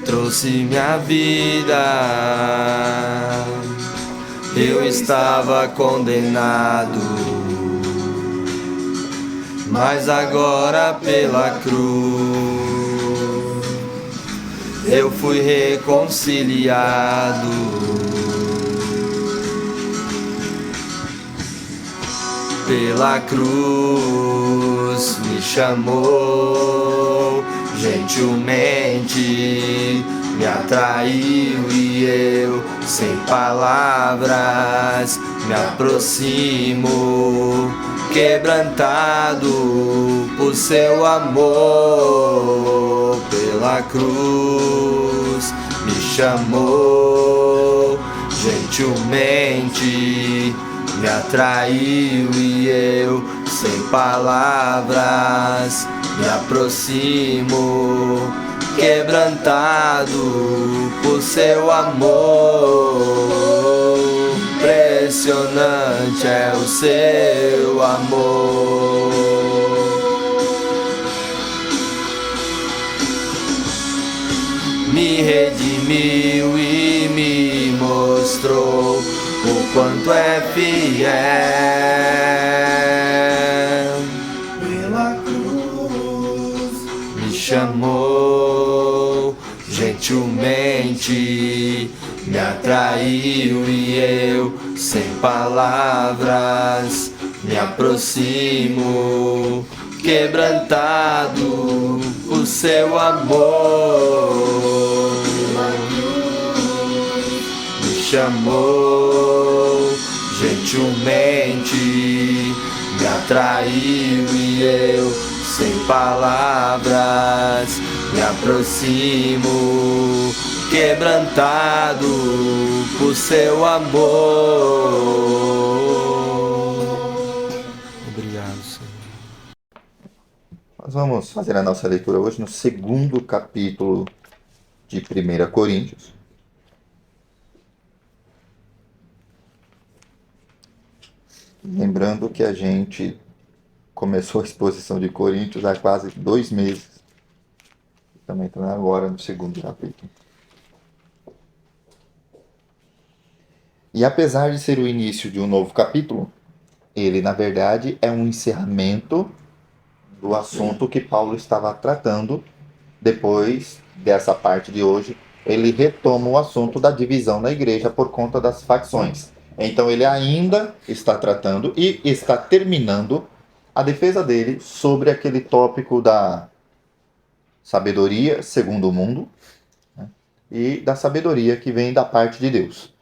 trouxe minha vida. Eu estava condenado, mas agora pela cruz eu fui reconciliado. Pela cruz me chamou, gentilmente me atraiu e eu, sem palavras, me aproximo, quebrantado por seu amor. Pela cruz me chamou, gentilmente me atraiu e eu, sem palavras, me aproximo, quebrantado por seu amor. Impressionante é o seu amor. Me redimiu e me mostrou o quanto é fiel. Pela cruz Me chamou, gentilmente me atraiu e eu, sem palavras, me aproximo, quebrantado por seu amor. Me chamou, gentilmente me atraiu e eu, sem palavras, me aproximo, quebrantado por seu amor. Obrigado, Senhor. Nós vamos fazer a nossa leitura hoje no segundo capítulo de 1 Coríntios. Lembrando que a gente começou a exposição de Coríntios há quase 2 meses. Estamos entrando agora no segundo capítulo. E apesar de ser o início de um novo capítulo, ele, na verdade, é um encerramento do assunto que Paulo estava tratando. Depois dessa parte de hoje, ele retoma o assunto da divisão na igreja por conta das facções. Então ele ainda está tratando e está terminando a defesa dele sobre aquele tópico da sabedoria segundo o mundo, né, e da sabedoria que vem da parte de Deus.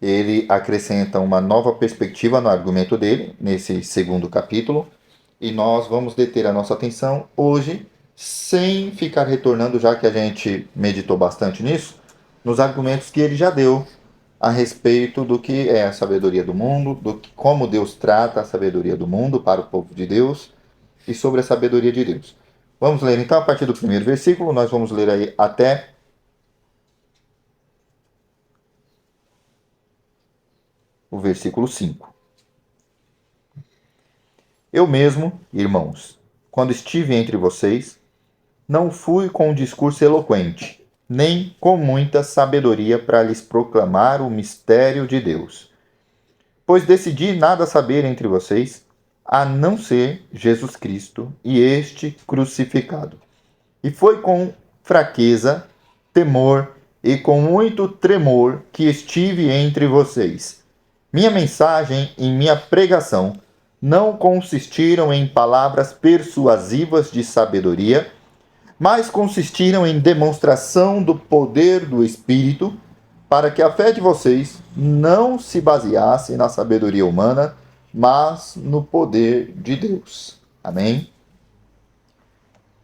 Ele acrescenta uma nova perspectiva no argumento dele, nesse segundo capítulo, e nós vamos deter a nossa atenção hoje, sem ficar retornando, já que a gente meditou bastante nisso, nos argumentos que ele já deu a respeito do que é a sabedoria do mundo, como Deus trata a sabedoria do mundo para o povo de Deus e sobre a sabedoria de Deus. Vamos ler então a partir do primeiro versículo, nós vamos ler aí até o versículo 5. Eu mesmo, irmãos, quando estive entre vocês, não fui com um discurso eloquente, nem com muita sabedoria para lhes proclamar o mistério de Deus. Pois decidi nada saber entre vocês, a não ser Jesus Cristo e este crucificado. E foi com fraqueza, temor e com muito tremor que estive entre vocês. Minha mensagem e minha pregação não consistiram em palavras persuasivas de sabedoria, mas consistiram em demonstração do poder do Espírito, para que a fé de vocês não se baseasse na sabedoria humana, mas no poder de Deus. Amém?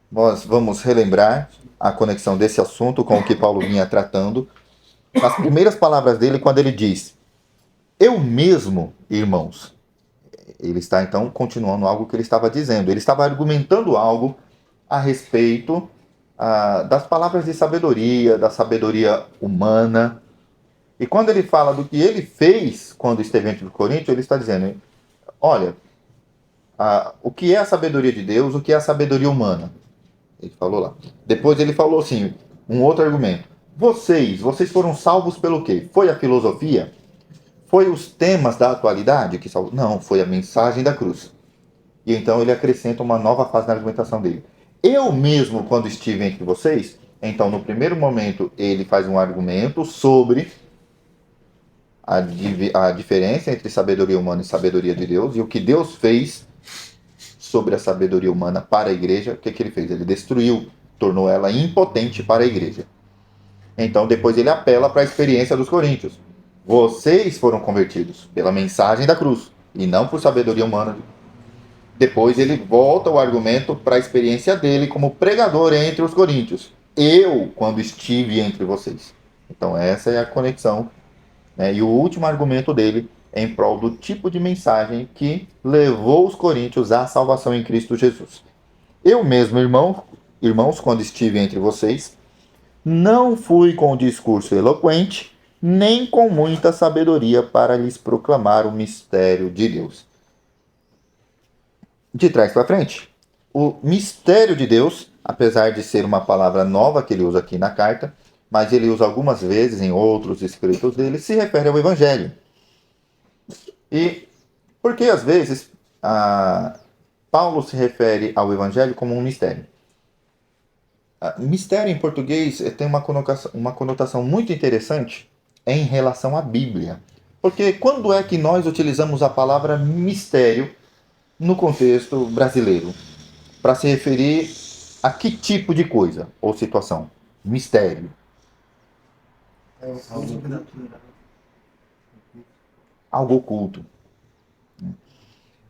Nós vamos relembrar a conexão desse assunto com o que Paulo vinha tratando. As primeiras palavras dele, quando ele diz, eu mesmo, irmãos. Ele está, então, continuando algo que ele estava dizendo. Ele estava argumentando algo a respeito das palavras de sabedoria, da sabedoria humana. E quando ele fala do que ele fez quando esteve entre os Coríntios, ele está dizendo, olha, o que é a sabedoria de Deus, o que é a sabedoria humana? Ele falou lá. Depois ele falou assim, um outro argumento. Vocês foram salvos pelo quê? Foi a filosofia? Foi os temas da atualidade que salvou? Não, foi a mensagem da cruz. E então ele acrescenta uma nova fase na argumentação dele. Eu mesmo, quando estive entre vocês, então no primeiro momento ele faz um argumento sobre a diferença entre sabedoria humana e sabedoria de Deus e o que Deus fez sobre a sabedoria humana para a igreja. O que ele fez? Ele destruiu, tornou ela impotente para a igreja. Então depois ele apela para a experiência dos coríntios. Vocês foram convertidos pela mensagem da cruz e não por sabedoria humana. Depois ele volta o argumento para a experiência dele como pregador entre os coríntios. Eu, quando estive entre vocês. Então essa é a conexão, né? E o último argumento dele é em prol do tipo de mensagem que levou os coríntios à salvação em Cristo Jesus. Eu mesmo, irmãos, quando estive entre vocês, não fui com discurso eloquente, nem com muita sabedoria para lhes proclamar o mistério de Deus. De trás para frente, o mistério de Deus, apesar de ser uma palavra nova que ele usa aqui na carta, mas ele usa algumas vezes em outros escritos dele, se refere ao Evangelho. E porque às vezes Paulo se refere ao Evangelho como um mistério. Mistério em português tem uma conotação muito interessante em relação à Bíblia. Porque quando é que nós utilizamos a palavra mistério no contexto brasileiro? Para se referir a que tipo de coisa ou situação? Mistério. Algo oculto.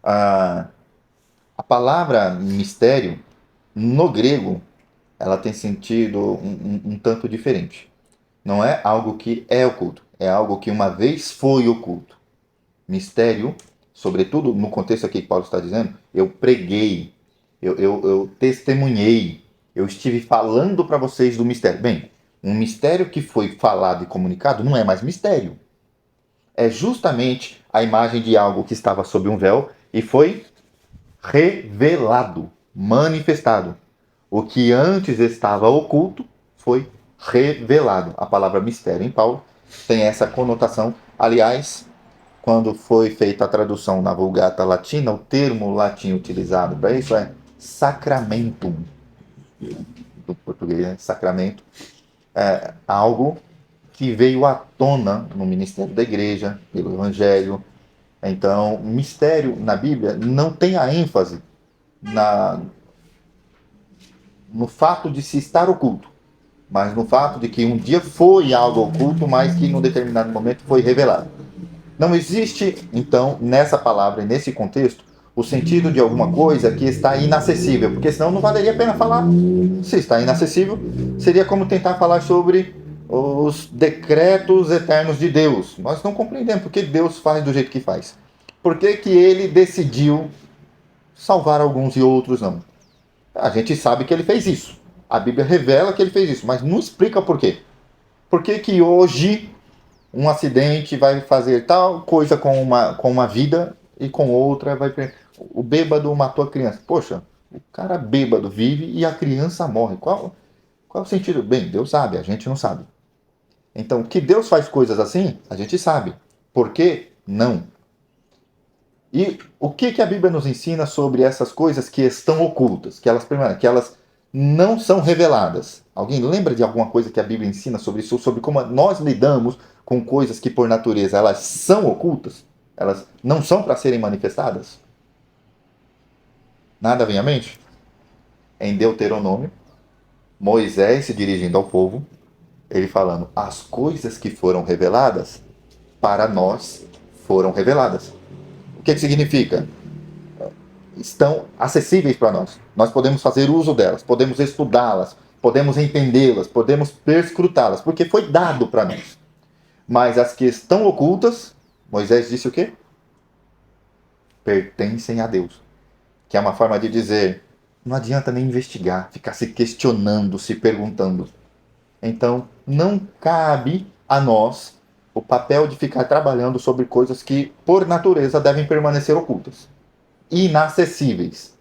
A palavra mistério, no grego, ela tem sentido um tanto diferente. Não é algo que é oculto, é algo que uma vez foi oculto. Mistério, sobretudo no contexto aqui que Paulo está dizendo, eu preguei, eu testemunhei, eu estive falando para vocês do mistério. Bem, um mistério que foi falado e comunicado não é mais mistério. É justamente a imagem de algo que estava sob um véu e foi revelado, manifestado. O que antes estava oculto foi revelado. A palavra mistério em Paulo tem essa conotação. Aliás, quando foi feita a tradução na Vulgata Latina, o termo latim utilizado para isso é sacramentum. Do português, né? Sacramento. É algo que veio à tona no ministério da igreja, pelo Evangelho. Então, mistério na Bíblia não tem a ênfase no fato de se estar oculto, mas no fato de que um dia foi algo oculto, mas que num determinado momento foi revelado. Não existe, então, nessa palavra e nesse contexto, o sentido de alguma coisa que está inacessível, porque senão não valeria a pena falar. Se está inacessível, seria como tentar falar sobre os decretos eternos de Deus. Nós não compreendemos por que Deus faz do jeito que faz. Por que que ele decidiu salvar alguns e outros não? A gente sabe que ele fez isso. A Bíblia revela que ele fez isso, mas não explica por quê. Por que que hoje um acidente vai fazer tal coisa com uma vida e com outra vai... O bêbado matou a criança. Poxa, o cara bêbado vive e a criança morre. Qual é o sentido? Bem, Deus sabe, a gente não sabe. Então, que Deus faz coisas assim, a gente sabe. Por quê? Não. E o que a Bíblia nos ensina sobre essas coisas que estão ocultas, que elas não são reveladas? Alguém lembra de alguma coisa que a Bíblia ensina sobre isso, sobre como nós lidamos com coisas que por natureza elas são ocultas? Elas não são para serem manifestadas? Nada vem à mente? Em Deuteronômio, Moisés se dirigindo ao povo, ele falando, as coisas que foram reveladas, para nós foram reveladas. O que significa? Estão acessíveis para nós. Nós podemos fazer uso delas, podemos estudá-las, podemos entendê-las, podemos perscrutá-las, porque foi dado para nós. Mas as que estão ocultas, Moisés disse o quê? Pertencem a Deus. Que é uma forma de dizer, não adianta nem investigar, ficar se questionando, se perguntando. Então, não cabe a nós o papel de ficar trabalhando sobre coisas que, por natureza, devem permanecer ocultas, inacessíveis.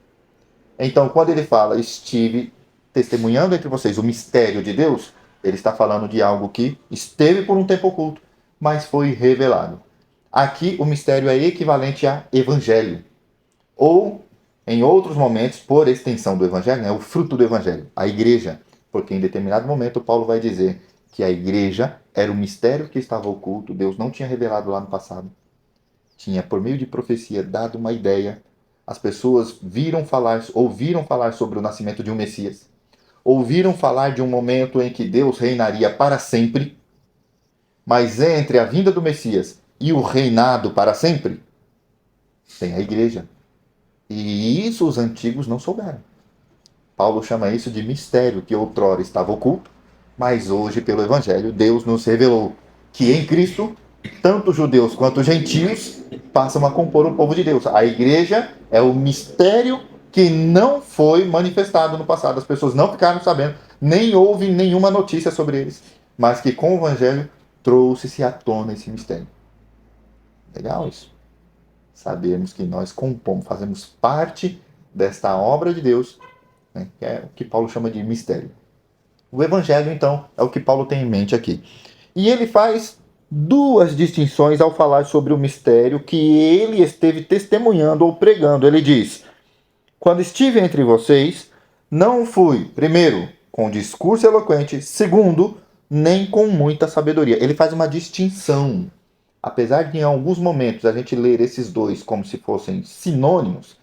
Então, quando ele fala, estive testemunhando entre vocês o mistério de Deus, ele está falando de algo que esteve por um tempo oculto, mas foi revelado. Aqui o mistério é equivalente a evangelho. Ou, em outros momentos, por extensão do evangelho, o fruto do evangelho, a igreja. Porque em determinado momento Paulo vai dizer que a igreja era o mistério que estava oculto, Deus não tinha revelado lá no passado. Tinha, por meio de profecia, dado uma ideia. As pessoas ouviram falar sobre o nascimento de um Messias. Ouviram falar de um momento em que Deus reinaria para sempre. Mas entre a vinda do Messias e o reinado para sempre, tem a igreja. E isso os antigos não souberam. Paulo chama isso de mistério, que outrora estava oculto, mas hoje, pelo Evangelho, Deus nos revelou que em Cristo, tanto judeus quanto gentios passam a compor o povo de Deus. A igreja é o mistério que não foi manifestado no passado. As pessoas não ficaram sabendo, nem houve nenhuma notícia sobre eles, mas que com o Evangelho trouxe-se à tona esse mistério. Legal isso? Sabermos que nós compomos, fazemos parte desta obra de Deus, né, que é o que Paulo chama de mistério. O Evangelho, então, é o que Paulo tem em mente aqui. E ele faz duas distinções ao falar sobre o mistério que ele esteve testemunhando ou pregando. Ele diz: quando estive entre vocês, não fui, primeiro, com discurso eloquente, segundo, nem com muita sabedoria. Ele faz uma distinção. Apesar de em alguns momentos a gente ler esses dois como se fossem sinônimos,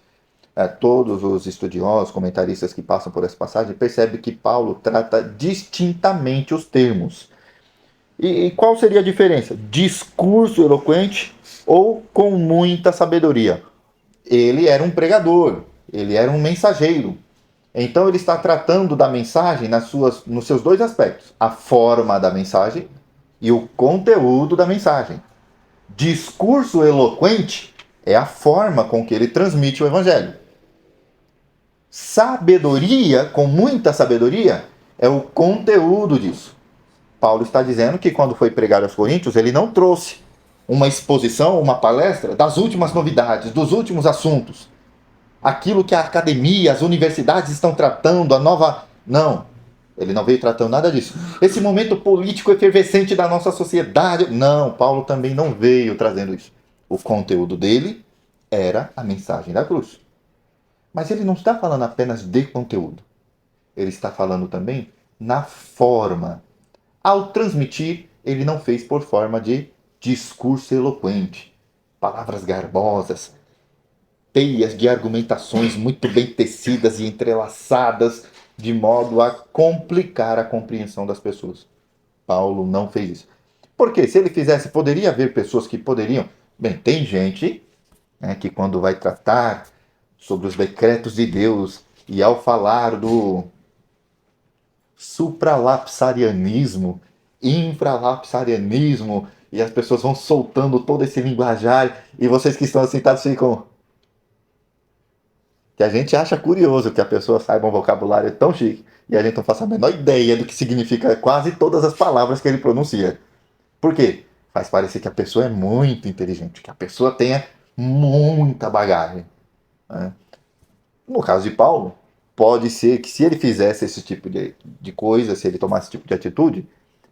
todos os estudiosos, comentaristas que passam por essa passagem percebem que Paulo trata distintamente os termos. E qual seria a diferença? Discurso eloquente ou com muita sabedoria? Ele era um pregador, ele era um mensageiro. Então ele está tratando da mensagem nos seus dois aspectos: a forma da mensagem e o conteúdo da mensagem. Discurso eloquente é a forma com que ele transmite o evangelho. Sabedoria, com muita sabedoria, é o conteúdo disso. Paulo está dizendo que quando foi pregar aos Coríntios, ele não trouxe uma exposição, uma palestra das últimas novidades, dos últimos assuntos. Aquilo que a academia, as universidades estão tratando, a nova... Não, ele não veio tratando nada disso. Esse momento político efervescente da nossa sociedade... Não, Paulo também não veio trazendo isso. O conteúdo dele era a mensagem da cruz. Mas ele não está falando apenas de conteúdo. Ele está falando também na forma. Ao transmitir, ele não fez por forma de discurso eloquente, palavras garbosas, teias de argumentações muito bem tecidas e entrelaçadas, de modo a complicar a compreensão das pessoas. Paulo não fez isso. Porque se ele fizesse, poderia haver pessoas que poderiam... Bem, tem gente, que quando vai tratar sobre os decretos de Deus e ao falar do supralapsarianismo, infralapsarianismo, e as pessoas vão soltando todo esse linguajar, e vocês que estão sentados ficam... Que a gente acha curioso que a pessoa saiba um vocabulário tão chique, e a gente não faz a menor ideia do que significa quase todas as palavras que ele pronuncia. Por quê? Faz parecer que a pessoa é muito inteligente, que a pessoa tenha muita bagagem. No caso de Paulo, pode ser que se ele fizesse esse tipo de coisa, se ele tomasse esse tipo de atitude,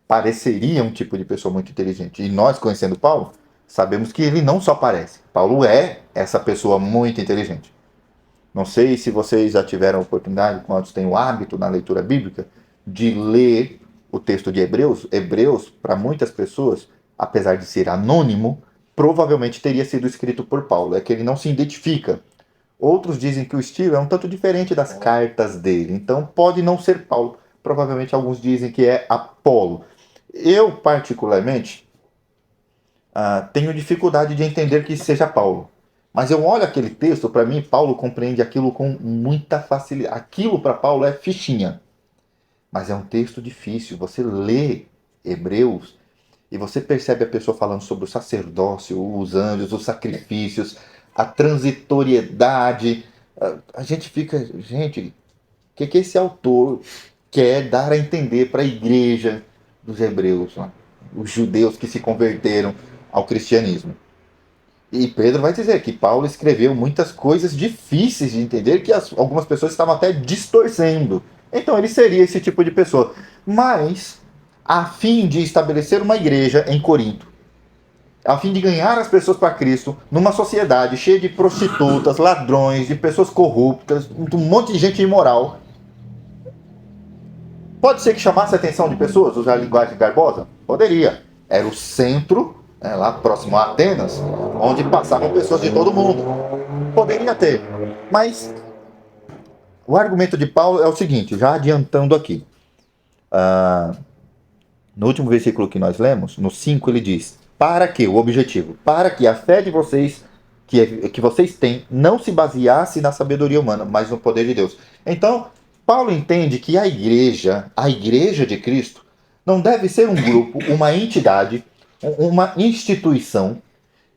pareceria um tipo de pessoa muito inteligente. E nós, conhecendo Paulo, sabemos que ele não só parece. Paulo é essa pessoa muito inteligente. Não sei se vocês já tiveram a oportunidade, quantos têm o hábito na leitura bíblica, de ler o texto de Hebreus. Hebreus, para muitas pessoas, apesar de ser anônimo, provavelmente teria sido escrito por Paulo. É que ele não se identifica. Outros dizem que o estilo é um tanto diferente das cartas dele. Então pode não ser Paulo. Provavelmente alguns dizem que é Apolo. Eu, particularmente, tenho dificuldade de entender que seja Paulo. Mas eu olho aquele texto, para mim, Paulo compreende aquilo com muita facilidade. Aquilo para Paulo é fichinha. Mas é um texto difícil. Você lê Hebreus e você percebe a pessoa falando sobre o sacerdócio, os anjos, os sacrifícios, a transitoriedade. A gente fica... Gente, o que esse autor quer dar a entender para a igreja dos hebreus, os judeus que se converteram ao cristianismo? E Pedro vai dizer que Paulo escreveu muitas coisas difíceis de entender, que algumas pessoas estavam até distorcendo Então ele seria esse tipo de pessoa. Mas, a fim de estabelecer uma igreja em Corinto, a fim de ganhar as pessoas para Cristo, numa sociedade cheia de prostitutas, ladrões, de pessoas corruptas, um monte de gente imoral, pode ser que chamasse a atenção de pessoas, usar a linguagem garbosa? Poderia. Era o centro, lá próximo a Atenas, onde passavam pessoas de todo mundo. Poderia ter. Mas o argumento de Paulo é o seguinte, já adiantando aqui. No último versículo que nós lemos, no 5, ele diz: para que, o objetivo, para que a fé de vocês, que vocês têm, não se baseasse na sabedoria humana, mas no poder de Deus. Então, Paulo entende que a igreja de Cristo, não deve ser um grupo, uma entidade, uma instituição,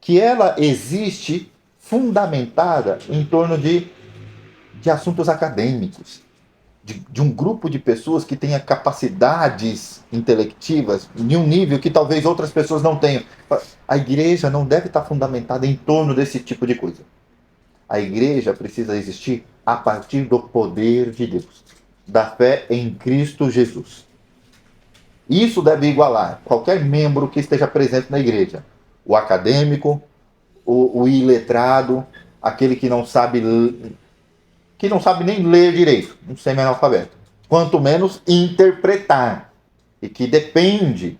que ela existe fundamentada em torno de assuntos acadêmicos, de um grupo de pessoas que tenha capacidades intelectivas em um nível que talvez outras pessoas não tenham. A igreja não deve estar fundamentada em torno desse tipo de coisa. A igreja precisa existir a partir do poder de Deus, da fé em Cristo Jesus. Isso deve igualar qualquer membro que esteja presente na igreja. O acadêmico, o iletrado, aquele que não sabe nem ler direito, um semi-analfabeto. Quanto menos interpretar. E que depende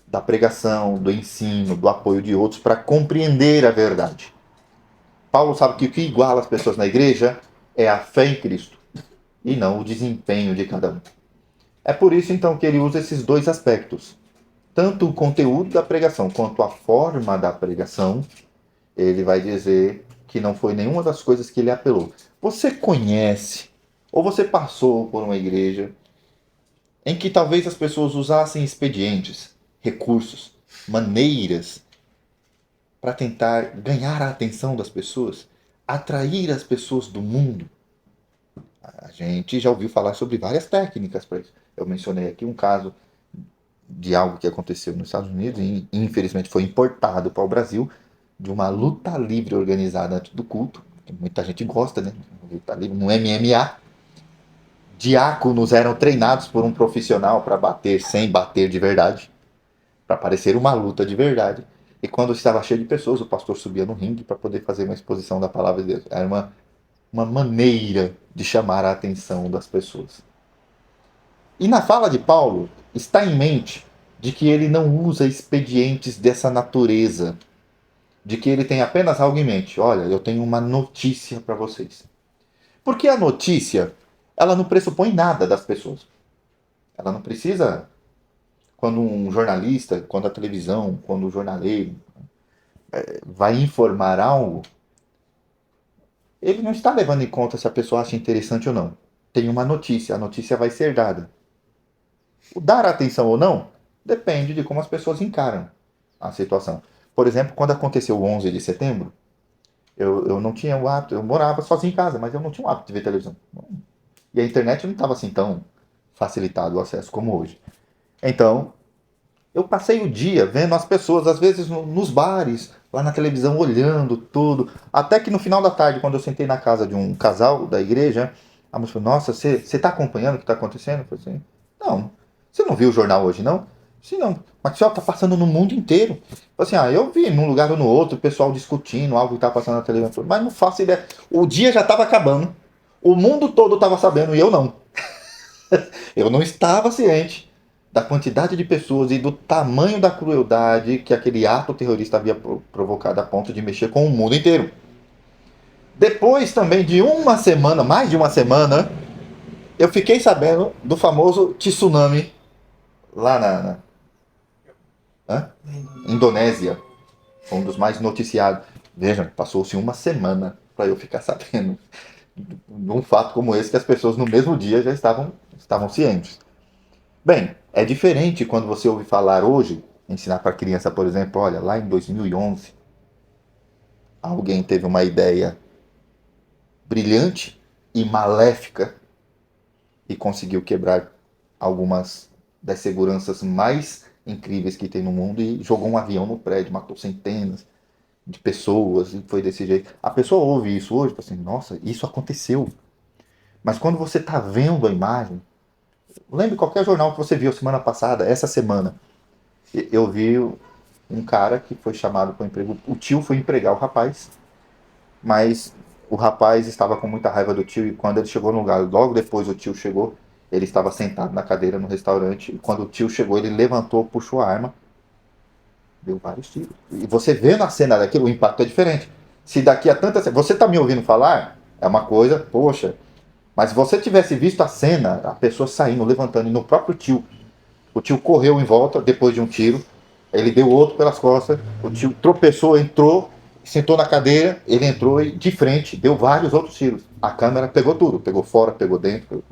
da pregação, do ensino, do apoio de outros para compreender a verdade. Paulo sabe que o que iguala as pessoas na igreja é a fé em Cristo e não o desempenho de cada um. É por isso então que ele usa esses dois aspectos. Tanto o conteúdo da pregação quanto a forma da pregação, ele vai dizer que não foi nenhuma das coisas que ele apelou. Você conhece, ou você passou por uma igreja em que talvez as pessoas usassem expedientes, recursos, maneiras para tentar ganhar a atenção das pessoas, atrair as pessoas do mundo? A gente já ouviu falar sobre várias técnicas para isso. Eu mencionei aqui um caso de algo que aconteceu nos Estados Unidos e infelizmente foi importado para o Brasil, de uma luta livre organizada antes do culto. Muita gente gosta, né? Luta livre no MMA. Diáconos eram treinados por um profissional para bater sem bater de verdade, para parecer uma luta de verdade. E quando estava cheio de pessoas, o pastor subia no ringue para poder fazer uma exposição da palavra de Deus. Era uma maneira de chamar a atenção das pessoas. E na fala de Paulo, está em mente de que ele não usa expedientes dessa natureza, de que ele tem apenas algo em mente. Olha, eu tenho uma notícia para vocês. Porque a notícia, ela não pressupõe nada das pessoas. Ela não precisa, quando um jornalista, quando a televisão, quando o jornaleiro vai informar algo, ele não está levando em conta se a pessoa acha interessante ou não. Tem uma notícia, a notícia vai ser dada. O dar atenção ou não depende de como as pessoas encaram a situação. Por exemplo, quando aconteceu o 11 de setembro, eu não tinha o hábito, eu morava sozinho em casa, mas eu não tinha o hábito de ver televisão. E a internet não estava assim tão facilitado o acesso como hoje. Então, eu passei o dia vendo as pessoas, às vezes nos bares, lá na televisão, olhando tudo. Até que no final da tarde, quando eu sentei na casa de um casal da igreja, a moça falou: nossa, você está acompanhando o que está acontecendo? Eu falei assim: não. Você não viu o jornal hoje, não? Sim, não. Mas o está passando no mundo inteiro. Assim, eu vi num lugar ou no outro o pessoal discutindo algo que está passando na televisão, mas não faço ideia. O dia já estava acabando. O mundo todo estava sabendo e eu não. Eu não estava ciente da quantidade de pessoas e do tamanho da crueldade que aquele ato terrorista havia provocado a ponto de mexer com o mundo inteiro. Depois também de uma semana, mais de uma semana, eu fiquei sabendo do famoso tsunami lá na Indonésia, um dos mais noticiados. Vejam, passou-se uma semana para eu ficar sabendo de um fato como esse, que as pessoas no mesmo dia já estavam cientes. Bem, é diferente quando você ouve falar hoje, ensinar para a criança, por exemplo, olha, lá em 2011, alguém teve uma ideia brilhante e maléfica e conseguiu quebrar algumas das seguranças mais incríveis que tem no mundo e jogou um avião no prédio, matou centenas de pessoas e foi desse jeito. A pessoa ouve isso hoje e fala assim: nossa, isso aconteceu. Mas quando você está vendo a imagem, Lembre qualquer jornal que você viu semana passada, essa semana. Eu vi um cara que foi chamado para o emprego. O tio foi empregar o rapaz, mas o rapaz estava com muita raiva do tio e quando ele chegou no lugar, logo depois o tio chegou, ele estava sentado na cadeira no restaurante e quando o tio chegou, ele levantou, puxou a arma, deu vários tiros. E você vê na cena daquilo, o impacto é diferente. Se daqui a tanta... Você está me ouvindo falar? É uma coisa, poxa. Mas se você tivesse visto a cena, a pessoa saindo, levantando, e no próprio tio, o tio correu em volta depois de um tiro, ele deu outro pelas costas, o tio tropeçou, entrou, sentou na cadeira, ele entrou e de frente deu vários outros tiros. A câmera pegou tudo, pegou fora, pegou dentro.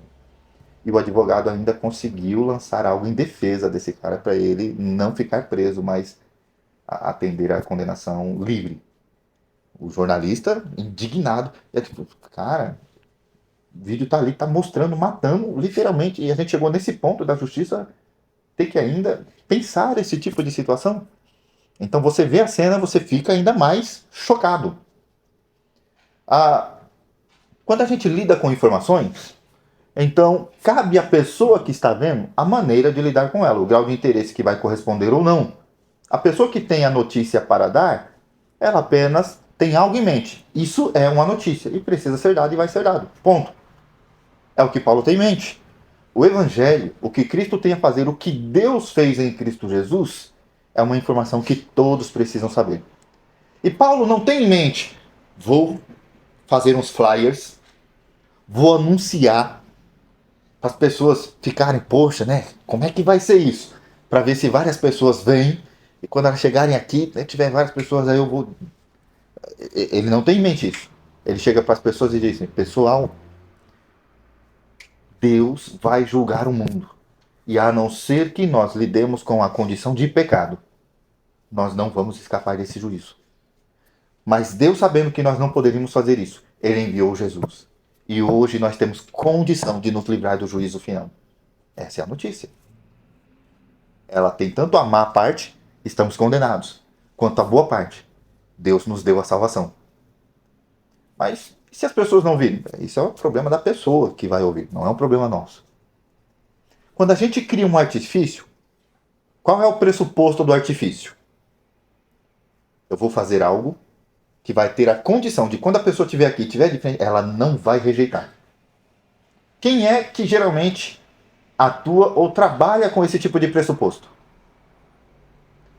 E o advogado ainda conseguiu lançar algo em defesa desse cara para ele não ficar preso, mas atender à condenação livre. O jornalista, indignado, é tipo, cara, o vídeo tá ali, tá mostrando, matando, literalmente. E a gente chegou nesse ponto da justiça ter que ainda pensar esse tipo de situação. Então você vê a cena, você fica ainda mais chocado. Quando a gente lida com informações, então cabe à pessoa que está vendo a maneira de lidar com ela, o grau de interesse que vai corresponder ou não. A pessoa que tem a notícia para dar, ela apenas tem algo em mente. Isso é uma notícia e precisa ser dado e vai ser dado. Ponto. É o que Paulo tem em mente. O Evangelho, o que Cristo tem a fazer, o que Deus fez em Cristo Jesus, é uma informação que todos precisam saber. E Paulo não tem em mente, vou fazer uns flyers, vou anunciar para as pessoas ficarem, poxa, né? Como é que vai ser isso? Para ver se várias pessoas vêm e quando elas chegarem aqui, né, tiver várias pessoas, aí eu vou. Ele não tem em mente isso. Ele chega para as pessoas e diz assim, pessoal, Deus vai julgar o mundo. E a não ser que nós lidemos com a condição de pecado, nós não vamos escapar desse juízo. Mas Deus, sabendo que nós não poderíamos fazer isso, Ele enviou Jesus. E hoje nós temos condição de nos livrar do juízo final. Essa é a notícia. Ela tem tanto a má parte, estamos condenados, quanto a boa parte. Deus nos deu a salvação. Mas e se as pessoas não virem? Isso é um problema da pessoa que vai ouvir, não é um problema nosso. Quando a gente cria um artifício, qual é o pressuposto do artifício? Eu vou fazer algo que vai ter a condição de quando a pessoa estiver aqui, estiver de frente, ela não vai rejeitar. Quem é que geralmente atua ou trabalha com esse tipo de pressuposto?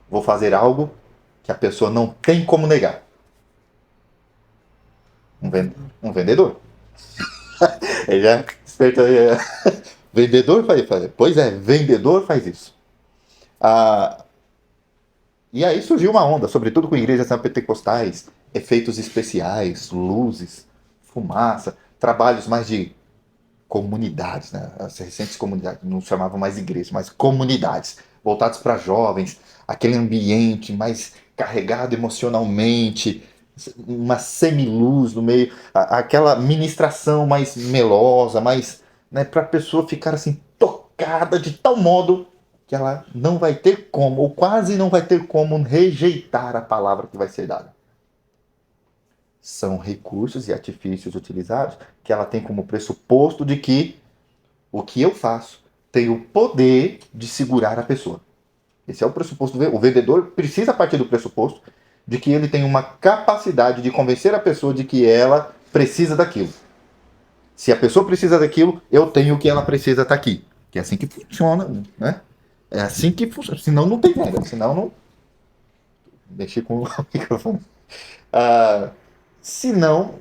Vou fazer algo que a pessoa não tem como negar. Um vendedor. Ele já despertou. Vendedor faz. Pois é, vendedor faz isso. E aí surgiu uma onda, sobretudo com igrejas pentecostais, efeitos especiais, luzes, fumaça, trabalhos mais de comunidades, né? As recentes comunidades, não chamavam mais igrejas, mas comunidades, voltados para jovens, aquele ambiente mais carregado emocionalmente, uma semiluz no meio, aquela ministração mais melosa, mais, né, para a pessoa ficar assim tocada de tal modo que ela não vai ter como, ou quase não vai ter como rejeitar a palavra que vai ser dada. São recursos e artifícios utilizados que ela tem como pressuposto de que o que eu faço tem o poder de segurar a pessoa. Esse é o pressuposto. O vendedor precisa partir do pressuposto de que ele tem uma capacidade de convencer a pessoa de que ela precisa daquilo. Se a pessoa precisa daquilo, eu tenho o que ela precisa estar aqui. Que é assim que funciona, né? É assim que funciona. Senão não tem regra. Senão não... Deixei com o microfone. Senão,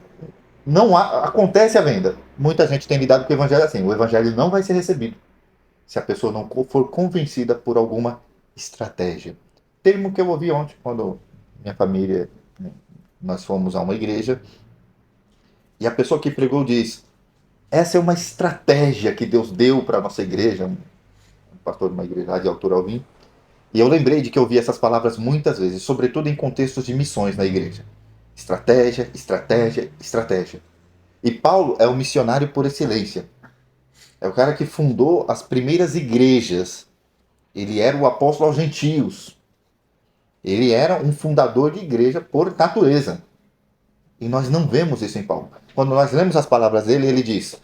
não acontece a venda. Muita gente tem lidado com o evangelho assim. O evangelho não vai ser recebido se a pessoa não for convencida por alguma estratégia. Termo que eu ouvi ontem, quando minha família, nós fomos a uma igreja, e a pessoa que pregou diz, essa é uma estratégia que Deus deu para a nossa igreja, um pastor de uma igreja lá de Alto Alvim, e eu lembrei de que eu ouvi essas palavras muitas vezes, sobretudo em contextos de missões na igreja. Estratégia, estratégia, estratégia. E Paulo é o missionário por excelência. É o cara que fundou as primeiras igrejas. Ele era o apóstolo aos gentios. Ele era um fundador de igreja por natureza. E nós não vemos isso em Paulo. Quando nós lemos as palavras dele, ele diz,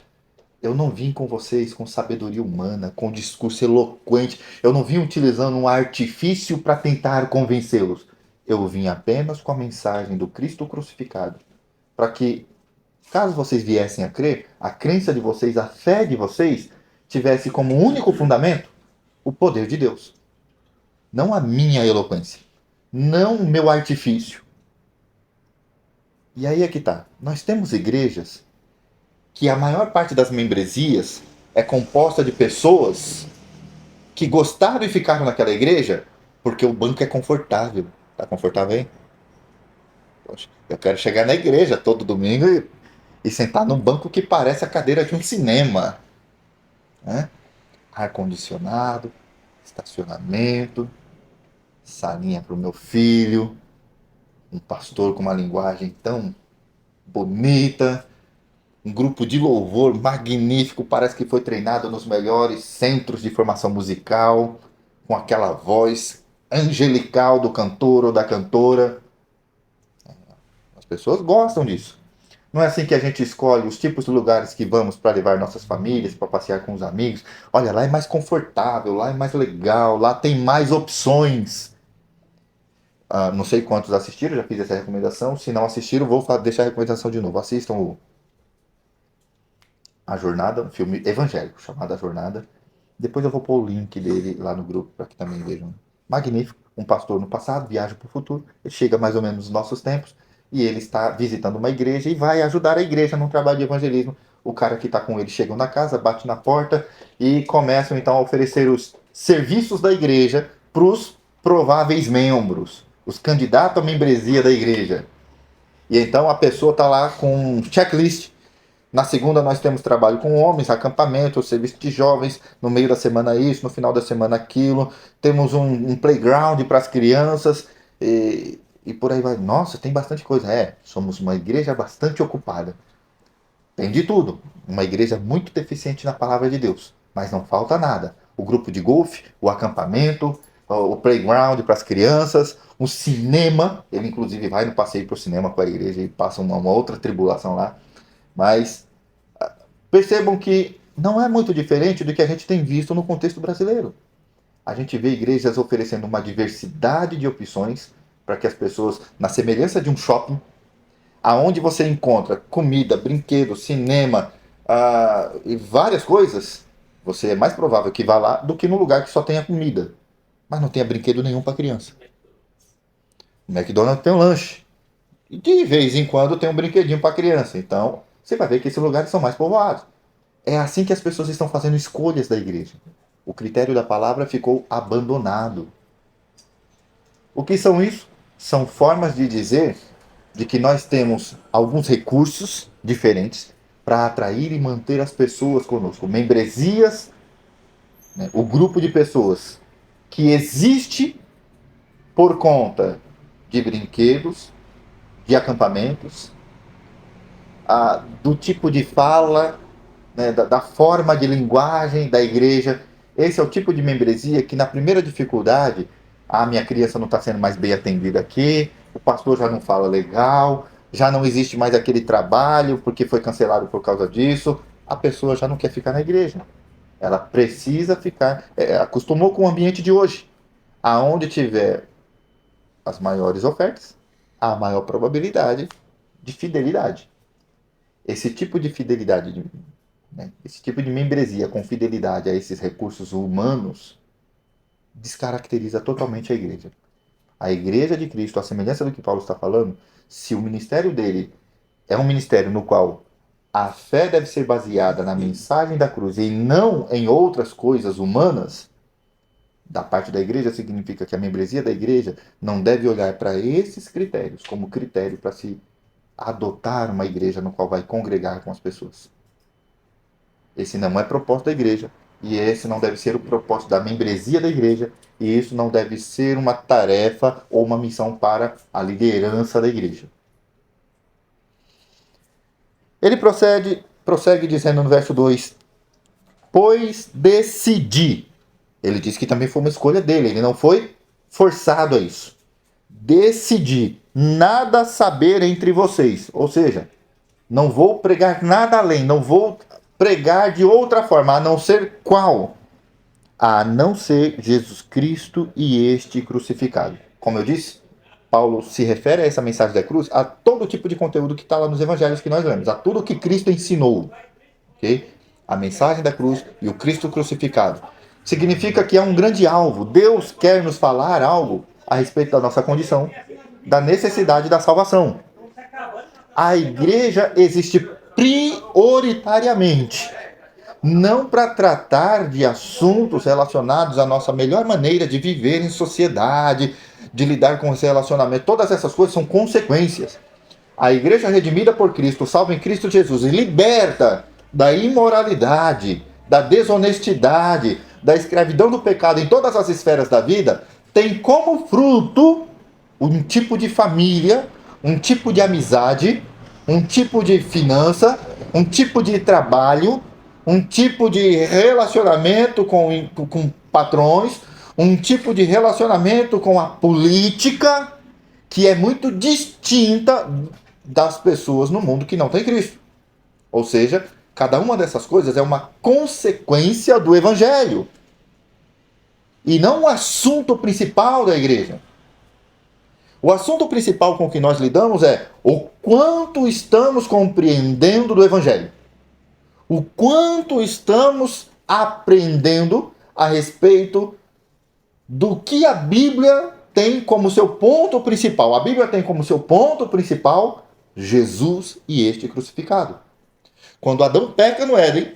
Eu não vim com vocês com sabedoria humana, com discurso eloquente. Eu não vim utilizando um artifício para tentar convencê-los. Eu vim apenas com a mensagem do Cristo crucificado. Para que, caso vocês viessem a crer, a crença de vocês, a fé de vocês, tivesse como único fundamento o poder de Deus. Não a minha eloquência. Não o meu artifício. E aí é que tá. Nós temos igrejas que a maior parte das membresias é composta de pessoas que gostaram e ficaram naquela igreja porque o banco é confortável. Tá confortável aí? Poxa, eu quero chegar na igreja todo domingo e sentar num banco que parece a cadeira de um cinema. Né? Ar-condicionado, estacionamento, salinha para o meu filho, um pastor com uma linguagem tão bonita, um grupo de louvor magnífico, parece que foi treinado nos melhores centros de formação musical, com aquela voz angelical do cantor ou da cantora. As pessoas gostam disso. Não é assim que a gente escolhe os tipos de lugares que vamos para levar nossas famílias, para passear com os amigos. Olha, lá é mais confortável, lá é mais legal, lá tem mais opções. Não sei quantos assistiram, já fiz essa recomendação. Se não assistiram, vou deixar a recomendação de novo. Assistam A Jornada, um filme evangélico chamado A Jornada. Depois eu vou pôr o link dele lá no grupo para que também vejam. Magnífico. Um pastor no passado viaja para o futuro. Ele chega mais ou menos nos nossos tempos e ele está visitando uma igreja e vai ajudar a igreja num trabalho de evangelismo. O cara que está com ele chega na casa, bate na porta e começam então a oferecer os serviços da igreja para os prováveis membros, os candidatos à membresia da igreja. E então a pessoa está lá com um checklist. Na segunda nós temos trabalho com homens, acampamento, serviço de jovens, no meio da semana isso, no final da semana aquilo, temos um playground para as crianças e por aí vai. Nossa, tem bastante coisa. Somos uma igreja bastante ocupada. Tem de tudo. Uma igreja muito deficiente na palavra de Deus, mas não falta nada. O grupo de golfe, o acampamento, o playground para as crianças, o cinema. Ele inclusive vai no passeio para o cinema com a igreja e passa uma outra tribulação lá. Mas percebam que não é muito diferente do que a gente tem visto no contexto brasileiro. A gente vê igrejas oferecendo uma diversidade de opções para que as pessoas, na semelhança de um shopping, aonde você encontra comida, brinquedo, cinema e várias coisas, você é mais provável que vá lá do que no lugar que só tenha comida, mas não tenha brinquedo nenhum para criança. O McDonald's tem um lanche. E de vez em quando tem um brinquedinho para criança. Então, você vai ver que esses lugares são mais povoados. É assim que as pessoas estão fazendo escolhas da igreja. O critério da palavra ficou abandonado. O que são isso? São formas de dizer de que nós temos alguns recursos diferentes para atrair e manter as pessoas conosco. Membresias, né? O grupo de pessoas que existe por conta de brinquedos, de acampamentos, do tipo de fala, né, da forma de linguagem da igreja. Esse é o tipo de membresia que na primeira dificuldade, minha criança não está sendo mais bem atendida aqui, o pastor já não fala legal, já não existe mais aquele trabalho porque foi cancelado por causa disso, a pessoa já não quer ficar na igreja. Ela precisa ficar, acostumou com o ambiente de hoje, aonde tiver as maiores ofertas, a maior probabilidade de fidelidade. Esse tipo de fidelidade, né, esse tipo de membresia com fidelidade a esses recursos humanos descaracteriza totalmente a igreja. A igreja de Cristo, à semelhança do que Paulo está falando, se o ministério dele é um ministério no qual a fé deve ser baseada na mensagem da cruz e não em outras coisas humanas, da parte da igreja significa que a membresia da igreja não deve olhar para esses critérios como critério para se adotar uma igreja no qual vai congregar com as pessoas. Esse não é propósito da igreja, e esse não deve ser o propósito da membresia da igreja, e isso não deve ser uma tarefa ou uma missão para a liderança da igreja. Ele prossegue dizendo no verso 2: pois decidi. Ele diz que também foi uma escolha dele, ele não foi forçado a isso. Decidi nada saber entre vocês, ou seja, não vou pregar nada além, não vou pregar de outra forma, a não ser qual? A não ser Jesus Cristo e este crucificado. Como eu disse, Paulo se refere a essa mensagem da cruz a todo tipo de conteúdo que está lá nos evangelhos que nós lemos, a tudo que Cristo ensinou. Okay? A mensagem da cruz e o Cristo crucificado. Significa que é um grande alvo. Deus quer nos falar algo a respeito da nossa condição, da necessidade da salvação. A igreja existe prioritariamente não para tratar de assuntos relacionados à nossa melhor maneira de viver em sociedade, de lidar com esse relacionamento. Todas essas coisas são consequências. A igreja redimida por Cristo, salva em Cristo Jesus e liberta da imoralidade, da desonestidade, da escravidão do pecado em todas as esferas da vida, tem como fruto um tipo de família, um tipo de amizade, um tipo de finança, um tipo de trabalho, um tipo de relacionamento com patrões, um tipo de relacionamento com a política que é muito distinta das pessoas no mundo que não tem Cristo. Ou seja, cada uma dessas coisas é uma consequência do Evangelho. E não o assunto principal da igreja. O assunto principal com que nós lidamos é o quanto estamos compreendendo do Evangelho. O quanto estamos aprendendo a respeito do que a Bíblia tem como seu ponto principal. A Bíblia tem como seu ponto principal Jesus e este crucificado. Quando Adão peca no Éden,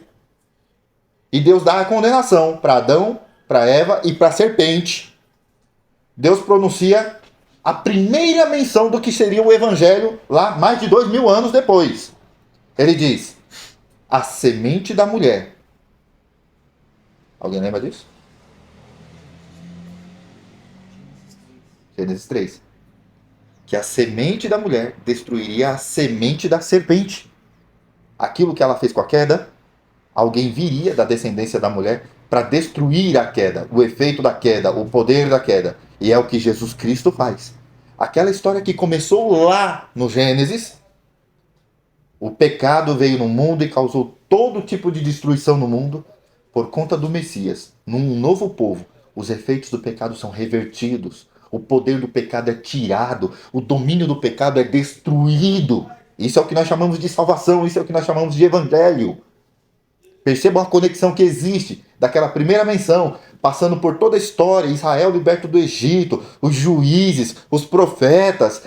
e Deus dá a condenação para Adão, para Eva e para a serpente, Deus pronuncia a primeira menção do que seria o Evangelho lá mais de 2000 anos depois. Ele diz, a semente da mulher. Alguém lembra disso? Gênesis 3. Que a semente da mulher destruiria a semente da serpente. Aquilo que ela fez com a queda, alguém viria da descendência da mulher para destruir a queda, o efeito da queda, o poder da queda. E é o que Jesus Cristo faz. Aquela história que começou lá no Gênesis, o pecado veio no mundo e causou todo tipo de destruição no mundo por conta do Messias. Num novo povo, os efeitos do pecado são revertidos, o poder do pecado é tirado, o domínio do pecado é destruído. Isso é o que nós chamamos de salvação, isso é o que nós chamamos de evangelho. Percebam a conexão que existe daquela primeira menção, passando por toda a história, Israel liberto do Egito, os juízes, os profetas,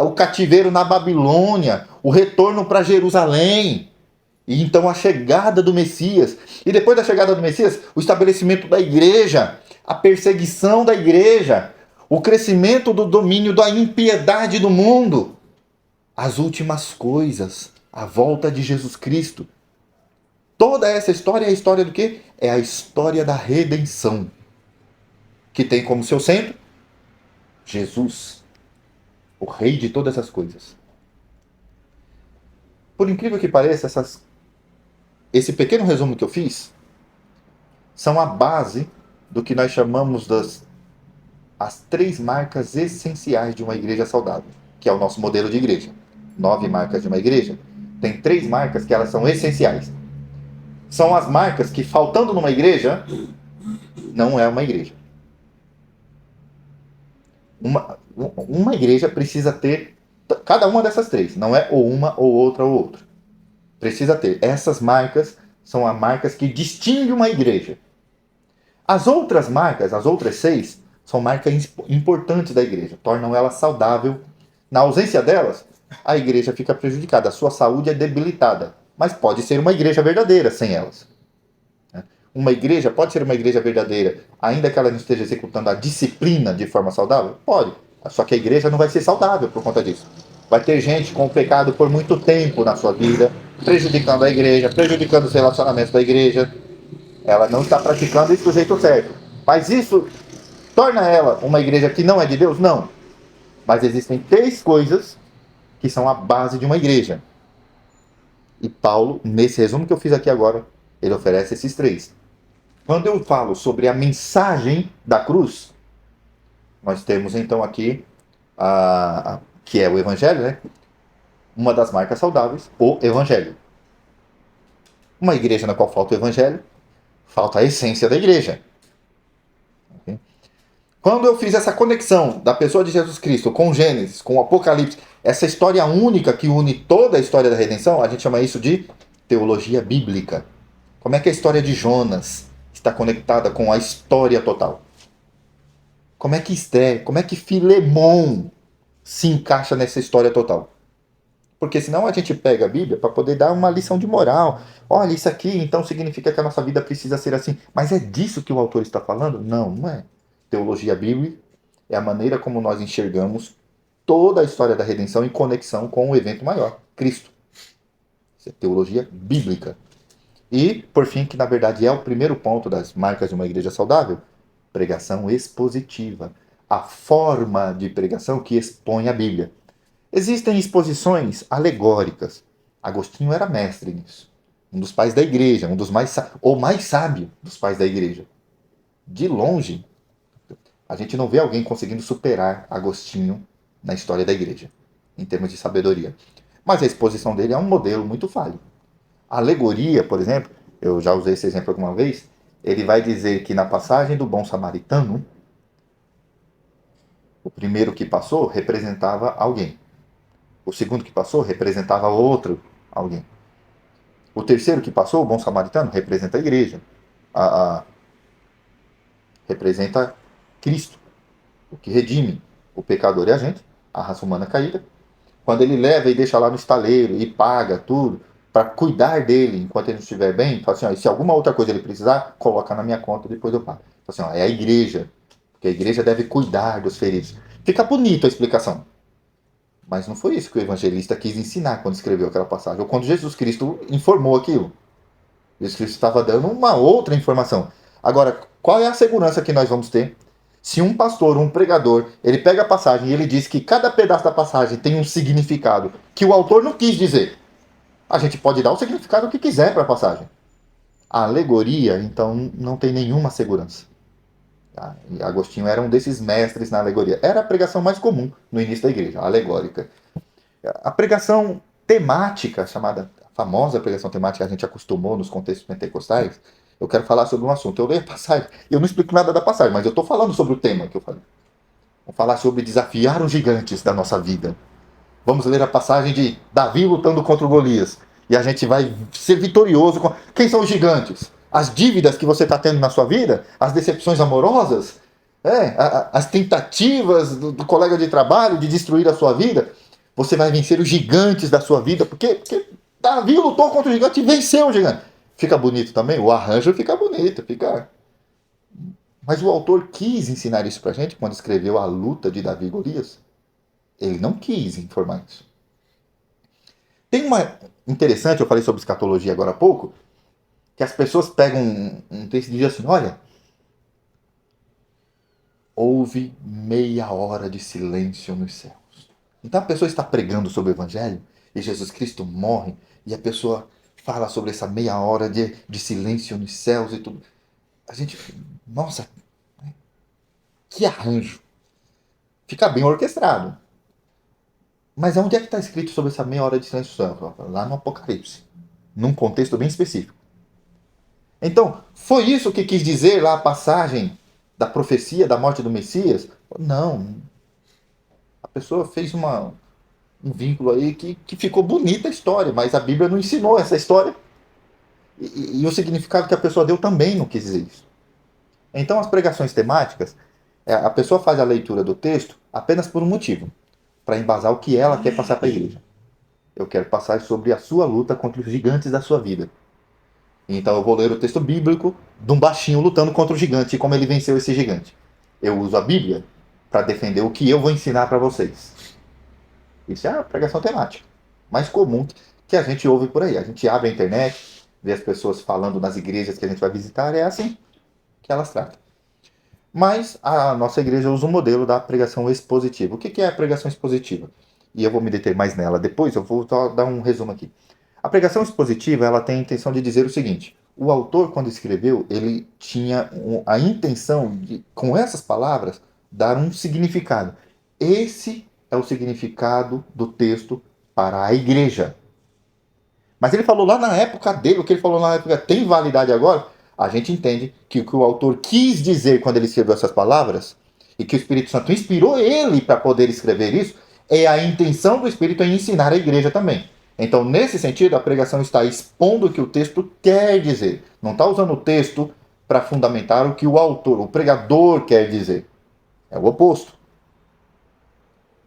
o cativeiro na Babilônia, o retorno para Jerusalém, e então a chegada do Messias. E depois da chegada do Messias, o estabelecimento da igreja, a perseguição da igreja, o crescimento do domínio da impiedade do mundo, as últimas coisas, a volta de Jesus Cristo. Toda essa história é a história do quê? É a história da redenção, que tem como seu centro Jesus, o rei de todas as coisas. Por incrível que pareça, esse pequeno resumo que eu fiz são a base do que nós chamamos as 3 marcas essenciais de uma igreja saudável, que é o nosso modelo de igreja. 9 marcas de uma igreja. Tem 3 marcas que elas são essenciais. São as marcas que, faltando numa igreja, não é uma igreja. Uma igreja precisa ter cada uma dessas 3. Não é ou uma, ou outra, ou outra. Precisa ter. Essas marcas são as marcas que distinguem uma igreja. As outras marcas, as outras 6, são marcas importantes da igreja. Tornam ela saudável. Na ausência delas, a igreja fica prejudicada. A sua saúde é debilitada. Mas pode ser uma igreja verdadeira sem elas. Uma igreja pode ser uma igreja verdadeira, ainda que ela não esteja executando a disciplina de forma saudável? Pode. Só que a igreja não vai ser saudável por conta disso. Vai ter gente com o pecado por muito tempo na sua vida, prejudicando a igreja, prejudicando os relacionamentos da igreja. Ela não está praticando isso do jeito certo. Mas isso torna ela uma igreja que não é de Deus? Não. Mas existem 3 coisas que são a base de uma igreja. E Paulo, nesse resumo que eu fiz aqui agora, ele oferece esses 3. Quando eu falo sobre a mensagem da cruz, nós temos então aqui, que é o Evangelho, né? Uma das marcas saudáveis, o Evangelho. Uma igreja na qual falta o evangelho, falta a essência da igreja. Ok? Quando eu fiz essa conexão da pessoa de Jesus Cristo com Gênesis, com o Apocalipse, essa história única que une toda a história da redenção, a gente chama isso de teologia bíblica. Como é que a história de Jonas está conectada com a história total? Como é que Esther, como é que Filemon se encaixa nessa história total? Porque senão a gente pega a Bíblia para poder dar uma lição de moral. Olha, isso aqui então significa que a nossa vida precisa ser assim. Mas é disso que o autor está falando? Não, não é. Teologia bíblica é a maneira como nós enxergamos toda a história da redenção em conexão com o evento maior, Cristo. Isso é teologia bíblica. E, por fim, que na verdade é o primeiro ponto das marcas de uma igreja saudável, pregação expositiva. A forma de pregação que expõe a Bíblia. Existem exposições alegóricas. Agostinho era mestre nisso. Um dos pais da igreja, um dos mais sábio dos pais da igreja. De longe, a gente não vê alguém conseguindo superar Agostinho na história da igreja, em termos de sabedoria. Mas a exposição dele é um modelo muito falho. A alegoria, por exemplo, eu já usei esse exemplo alguma vez, ele vai dizer que na passagem do bom samaritano, o primeiro que passou representava alguém. O segundo que passou representava outro alguém. O terceiro que passou, o bom samaritano, representa a igreja. Representa Cristo, o que redime. O pecador é a gente, a raça humana caída. Quando ele leva e deixa lá no estaleiro e paga tudo, para cuidar dele enquanto ele não estiver bem, fala assim, ó, e se alguma outra coisa ele precisar, coloca na minha conta, depois eu pago. Fala assim, ó, é a igreja, porque a igreja deve cuidar dos feridos. Fica bonita a explicação. Mas não foi isso que o evangelista quis ensinar quando escreveu aquela passagem, ou quando Jesus Cristo informou aquilo. Jesus Cristo estava dando uma outra informação. Agora, qual é a segurança que nós vamos ter se um pastor, um pregador, ele pega a passagem e ele diz que cada pedaço da passagem tem um significado que o autor não quis dizer? A gente pode dar o significado que quiser para a passagem. A alegoria, então, não tem nenhuma segurança. E Agostinho era um desses mestres na alegoria. Era a pregação mais comum no início da igreja, a alegórica. A pregação temática, chamada a famosa pregação temática, a gente acostumou nos contextos pentecostais. Eu quero falar sobre um assunto. Eu leio a passagem, eu não explico nada da passagem, mas eu estou falando sobre o tema que eu falei. Vamos falar sobre desafiar os gigantes da nossa vida. Vamos ler a passagem de Davi lutando contra o Golias. E a gente vai ser vitorioso. Quem são os gigantes? As dívidas que você está tendo na sua vida? As decepções amorosas? As tentativas do colega de trabalho de destruir a sua vida? Você vai vencer os gigantes da sua vida. Porque Davi lutou contra o gigante e venceu o gigante. Fica bonito também? O arranjo fica bonito. Mas o autor quis ensinar isso pra gente quando escreveu A Luta de Davi e Golias? Ele não quis informar isso. Tem uma interessante, eu falei sobre escatologia agora há pouco, que as pessoas pegam um texto e dizem assim, olha, houve meia hora de silêncio nos céus. Então a pessoa está pregando sobre o evangelho e Jesus Cristo morre e a pessoa fala sobre essa meia hora de silêncio nos céus e tudo. A gente, nossa, que arranjo. Fica bem orquestrado. Mas onde é que está escrito sobre essa meia hora de silêncio? Lá no Apocalipse. Num contexto bem específico. Então, foi isso que quis dizer lá a passagem da profecia da morte do Messias? Não. A pessoa fez um vínculo aí que ficou bonita a história, mas a Bíblia não ensinou essa história. E o significado que a pessoa deu também não quis dizer isso. Então, as pregações temáticas, a pessoa faz a leitura do texto apenas por um motivo. Para embasar o que ela quer passar para a igreja. Eu quero passar sobre a sua luta contra os gigantes da sua vida. Então eu vou ler o texto bíblico de um baixinho lutando contra o gigante e como ele venceu esse gigante. Eu uso a Bíblia para defender o que eu vou ensinar para vocês. Isso é a pregação temática mais comum que a gente ouve por aí. A gente abre a internet, vê as pessoas falando nas igrejas que a gente vai visitar, é assim que elas tratam. Mas a nossa igreja usa o modelo da pregação expositiva. O que é a pregação expositiva? E eu vou me deter mais nela depois, eu vou só dar um resumo aqui. A pregação expositiva, ela tem a intenção de dizer o seguinte: o autor, quando escreveu, ele tinha a intenção de, com essas palavras, dar um significado. Esse é o significado do texto para a igreja. Mas ele falou lá na época dele, o que ele falou na época tem validade agora? A gente entende que o que o autor quis dizer quando ele escreveu essas palavras, e que o Espírito Santo inspirou ele para poder escrever isso, é a intenção do Espírito em ensinar a igreja também. Então, nesse sentido, a pregação está expondo o que o texto quer dizer. Não está usando o texto para fundamentar o que o autor, o pregador quer dizer. É o oposto.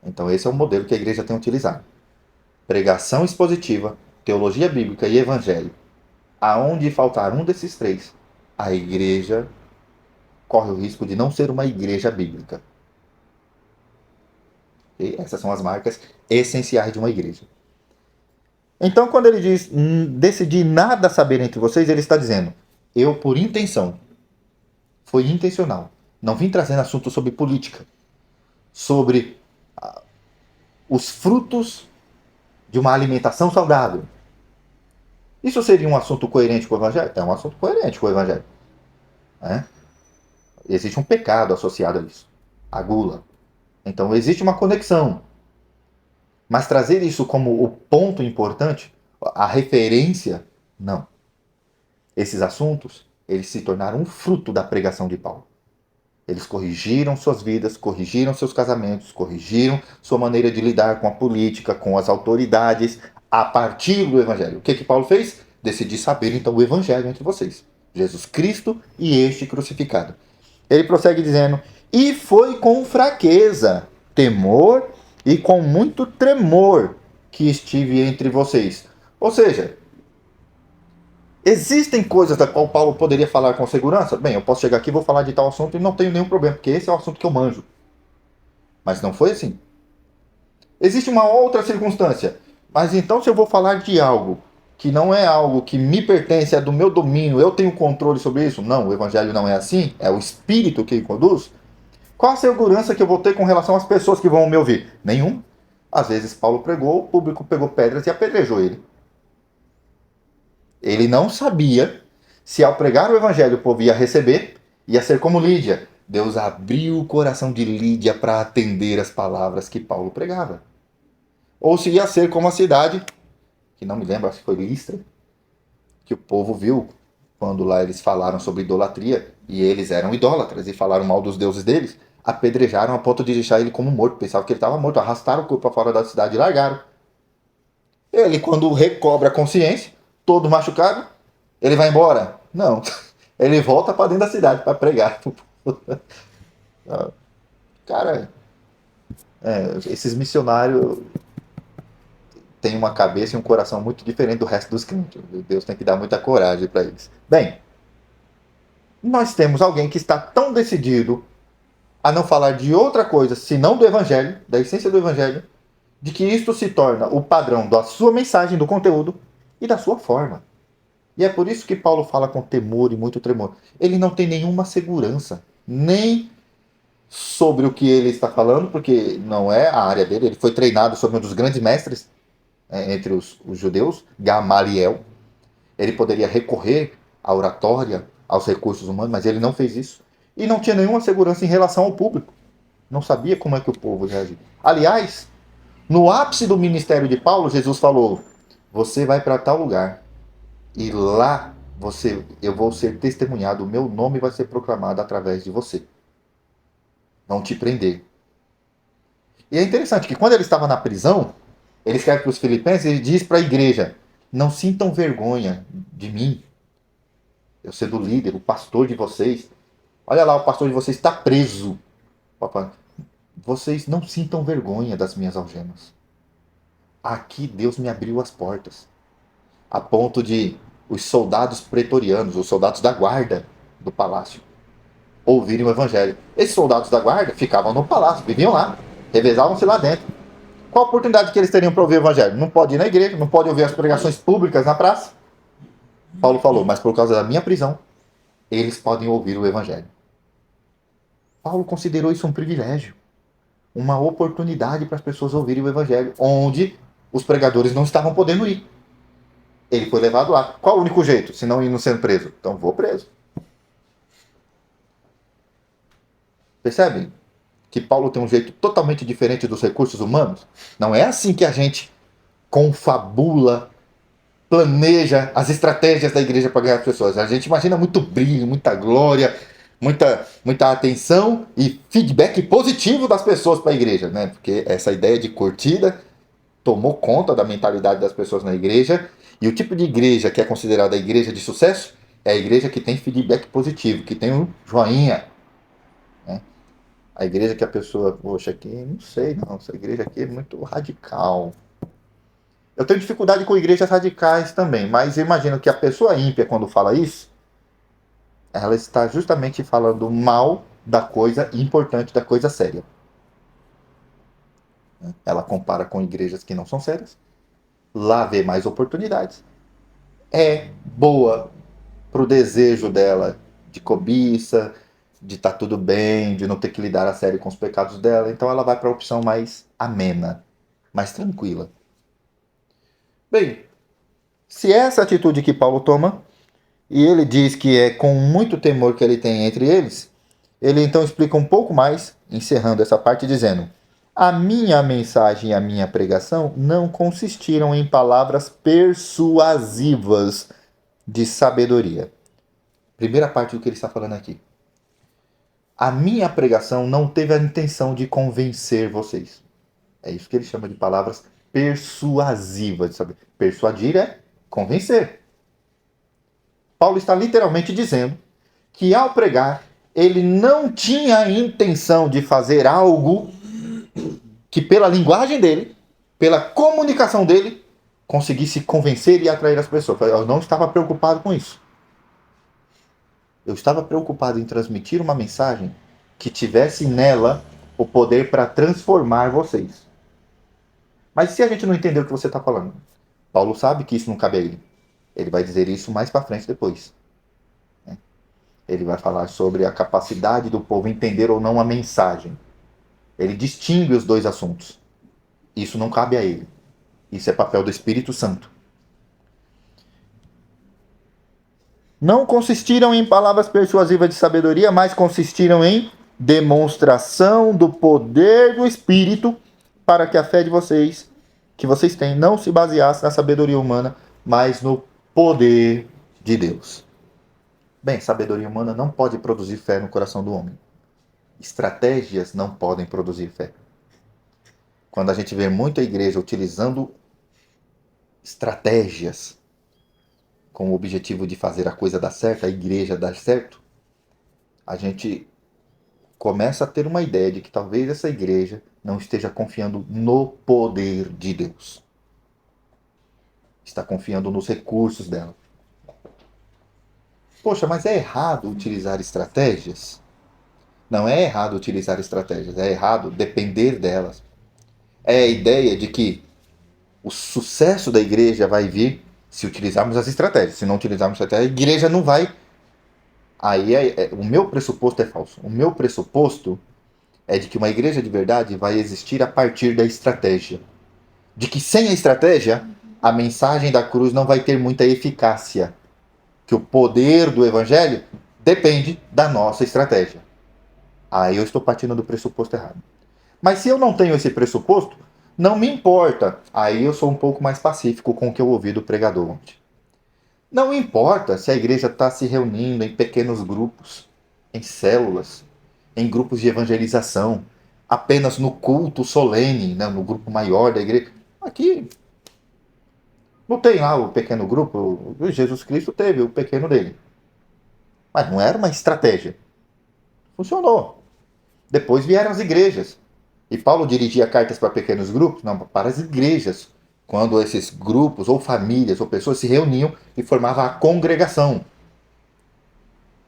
Então, esse é o modelo que a igreja tem utilizado. Pregação expositiva, teologia bíblica e evangelho. Aonde faltar um desses três, a igreja corre o risco de não ser uma igreja bíblica. E essas são as marcas essenciais de uma igreja. Então, quando ele diz decidi nada saber entre vocês, ele está dizendo, eu por intenção, foi intencional, não vim trazendo assuntos sobre política, sobre os frutos de uma alimentação saudável. Isso seria um assunto coerente com o Evangelho? É um assunto coerente com o Evangelho. Existe um pecado associado a isso, a gula. Então existe uma conexão. Mas trazer isso como o ponto importante, a referência, não. Esses assuntos, eles se tornaram um fruto da pregação de Paulo. Eles corrigiram suas vidas, corrigiram seus casamentos, corrigiram sua maneira de lidar com a política, com as autoridades, a partir do Evangelho. O que Paulo fez? Decidi saber então o Evangelho entre vocês. Jesus Cristo e este crucificado. Ele prossegue dizendo, e foi com fraqueza, temor e com muito tremor que estive entre vocês. Ou seja, existem coisas da qual Paulo poderia falar com segurança? Bem, eu posso chegar aqui e vou falar de tal assunto e não tenho nenhum problema, porque esse é o assunto que eu manjo. Mas não foi assim. Existe uma outra circunstância. Mas então se eu vou falar de algo que não é algo que me pertence, é do meu domínio, eu tenho controle sobre isso? Não, o Evangelho não é assim, é o Espírito que conduz. Qual a segurança que eu vou ter com relação às pessoas que vão me ouvir? Nenhum. Às vezes Paulo pregou, o público pegou pedras e apedrejou ele. Ele não sabia se ao pregar o Evangelho o povo ia receber, ia ser como Lídia. Deus abriu o coração de Lídia para atender as palavras que Paulo pregava. Ou se ia ser como a cidade, que não me lembro, acho que foi Listra, que o povo viu quando lá eles falaram sobre idolatria, e eles eram idólatras e falaram mal dos deuses deles, apedrejaram a ponto de deixar ele como morto, pensavam que ele estava morto, arrastaram o corpo para fora da cidade e largaram. Ele, quando recobra a consciência, todo machucado, ele vai embora? Não, ele volta para dentro da cidade para pregar. Cara, esses missionários têm uma cabeça e um coração muito diferente do resto dos crentes. Deus tem que dar muita coragem para eles. Bem, nós temos alguém que está tão decidido a não falar de outra coisa, senão do Evangelho, da essência do Evangelho, de que isto se torna o padrão da sua mensagem, do conteúdo e da sua forma. E é por isso que Paulo fala com temor e muito tremor. Ele não tem nenhuma segurança, nem sobre o que ele está falando, porque não é a área dele. Ele foi treinado sobre um dos grandes mestres entre os judeus, Gamaliel. Ele poderia recorrer à oratória, aos recursos humanos, mas ele não fez isso. E não tinha nenhuma segurança em relação ao público. Não sabia como é que o povo reagia. Aliás, no ápice do ministério de Paulo, Jesus falou, você vai para tal lugar, e lá eu vou ser testemunhado, o meu nome vai ser proclamado através de você. Vão te prender. E é interessante que quando ele estava na prisão, ele escreve para os filipenses e ele diz para a igreja, não sintam vergonha de mim, eu sendo o líder, o pastor de vocês. Olha lá, o pastor de vocês está preso. Papai, vocês não sintam vergonha das minhas algemas. Aqui Deus me abriu as portas. A ponto de os soldados pretorianos, os soldados da guarda do palácio, ouvirem o evangelho. Esses soldados da guarda ficavam no palácio, viviam lá, revezavam-se lá dentro. Qual a oportunidade que eles teriam para ouvir o evangelho? Não pode ir na igreja, não pode ouvir as pregações públicas na praça. Paulo falou, mas por causa da minha prisão, eles podem ouvir o evangelho. Paulo considerou isso um privilégio, uma oportunidade para as pessoas ouvirem o evangelho, onde os pregadores não estavam podendo ir. Ele foi levado lá. Qual o único jeito, se não ir não sendo preso? Então vou preso. Percebem que Paulo tem um jeito totalmente diferente dos recursos humanos? Não é assim que a gente confabula planeja as estratégias da igreja para ganhar as pessoas. A gente imagina muito brilho, muita glória, muita atenção e feedback positivo das pessoas para a igreja, né? Porque essa ideia de curtida tomou conta da mentalidade das pessoas na igreja. E o tipo de igreja que é considerada a igreja de sucesso é a igreja que tem feedback positivo, que tem um joinha, né? A igreja que a pessoa, poxa, aqui, não sei não, essa igreja aqui é muito radical. Eu tenho dificuldade com igrejas radicais também, mas eu imagino que a pessoa ímpia, quando fala isso, ela está justamente falando mal da coisa importante, da coisa séria. Ela compara com igrejas que não são sérias, lá vê mais oportunidades. É boa pro desejo dela de cobiça, de estar tudo bem, de não ter que lidar a sério com os pecados dela, então ela vai para a opção mais amena, mais tranquila. Bem, se essa atitude que Paulo toma, e ele diz que é com muito temor que ele tem entre eles, ele então explica um pouco mais, encerrando essa parte, dizendo: a minha mensagem e a minha pregação não consistiram em palavras persuasivas de sabedoria. Primeira parte do que ele está falando aqui. A minha pregação não teve a intenção de convencer vocês. É isso que ele chama de palavras persuasivas. Sabe? Persuadir é convencer. Paulo está literalmente dizendo que ao pregar, ele não tinha a intenção de fazer algo que pela linguagem dele, pela comunicação dele, conseguisse convencer e atrair as pessoas. Eu não estava preocupado com isso. Eu estava preocupado em transmitir uma mensagem que tivesse nela o poder para transformar vocês. Mas se a gente não entender o que você está falando, Paulo sabe que isso não cabe a ele. Ele vai dizer isso mais para frente depois. Ele vai falar sobre a capacidade do povo entender ou não a mensagem. Ele distingue os dois assuntos. Isso não cabe a ele. Isso é papel do Espírito Santo. Não consistiram em palavras persuasivas de sabedoria, mas consistiram em demonstração do poder do Espírito, para que a fé de vocês, que vocês têm, não se baseasse na sabedoria humana, mas no poder de Deus. Bem, sabedoria humana não pode produzir fé no coração do homem. Estratégias não podem produzir fé. Quando a gente vê muita igreja utilizando estratégias com o objetivo de fazer a coisa dar certo, a igreja dar certo, a gente começa a ter uma ideia de que talvez essa igreja não esteja confiando no poder de Deus. Está confiando nos recursos dela. Poxa, mas é errado utilizar estratégias? Não é errado utilizar estratégias, é errado depender delas. É a ideia de que o sucesso da igreja vai vir se utilizarmos as estratégias. Se não utilizarmos as estratégias, a igreja não vai. Aí o meu pressuposto é falso. O meu pressuposto é de que uma igreja de verdade vai existir a partir da estratégia. De que sem a estratégia, a mensagem da cruz não vai ter muita eficácia. Que o poder do evangelho depende da nossa estratégia. Aí eu estou partindo do pressuposto errado. Mas se eu não tenho esse pressuposto, não me importa. Aí eu sou um pouco mais pacífico com o que eu ouvi do pregador ontem. Não importa se a igreja está se reunindo em pequenos grupos, em células, em grupos de evangelização, apenas no culto solene, né, no grupo maior da igreja. Aqui não tem lá o pequeno grupo. Jesus Cristo teve o pequeno dele. Mas não era uma estratégia. Funcionou. Depois vieram as igrejas. E Paulo dirigia cartas para pequenos grupos? Não, para as igrejas. Quando esses grupos, ou famílias, ou pessoas se reuniam e formavam a congregação.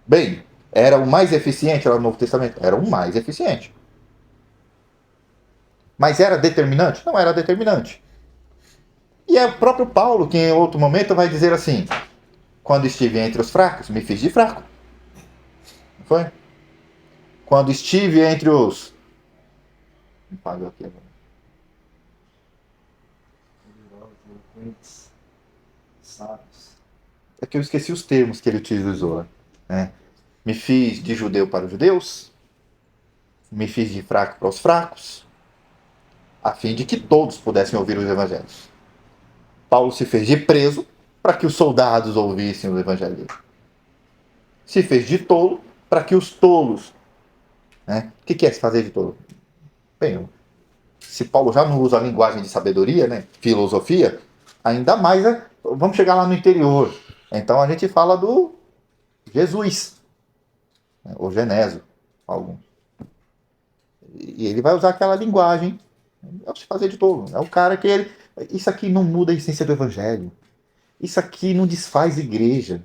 Bem, era o mais eficiente lá no Novo Testamento? Era o mais eficiente. Mas era determinante? Não era determinante. E é o próprio Paulo que em outro momento vai dizer assim: quando estive entre os fracos, me fiz de fraco. Não foi? Quando estive entre os... Me pagou aqui agora. É que eu esqueci os termos que ele utilizou, né? Me fiz de judeu para os judeus, me fiz de fraco para os fracos, a fim de que todos pudessem ouvir os evangelhos. Paulo se fez de preso para que os soldados ouvissem o evangelho dele. Se fez de tolo para que os tolos... Né? O que é se fazer de tolo? Bem, se Paulo já não usa a linguagem de sabedoria, né? Filosofia, ainda mais, né? Vamos chegar lá no interior. Então a gente fala do Jesus, né? Ou Genésio, alguns. E ele vai usar aquela linguagem, é o se fazer de tolo. É o cara que ele... Isso aqui não muda a essência do evangelho. Isso aqui não desfaz igreja.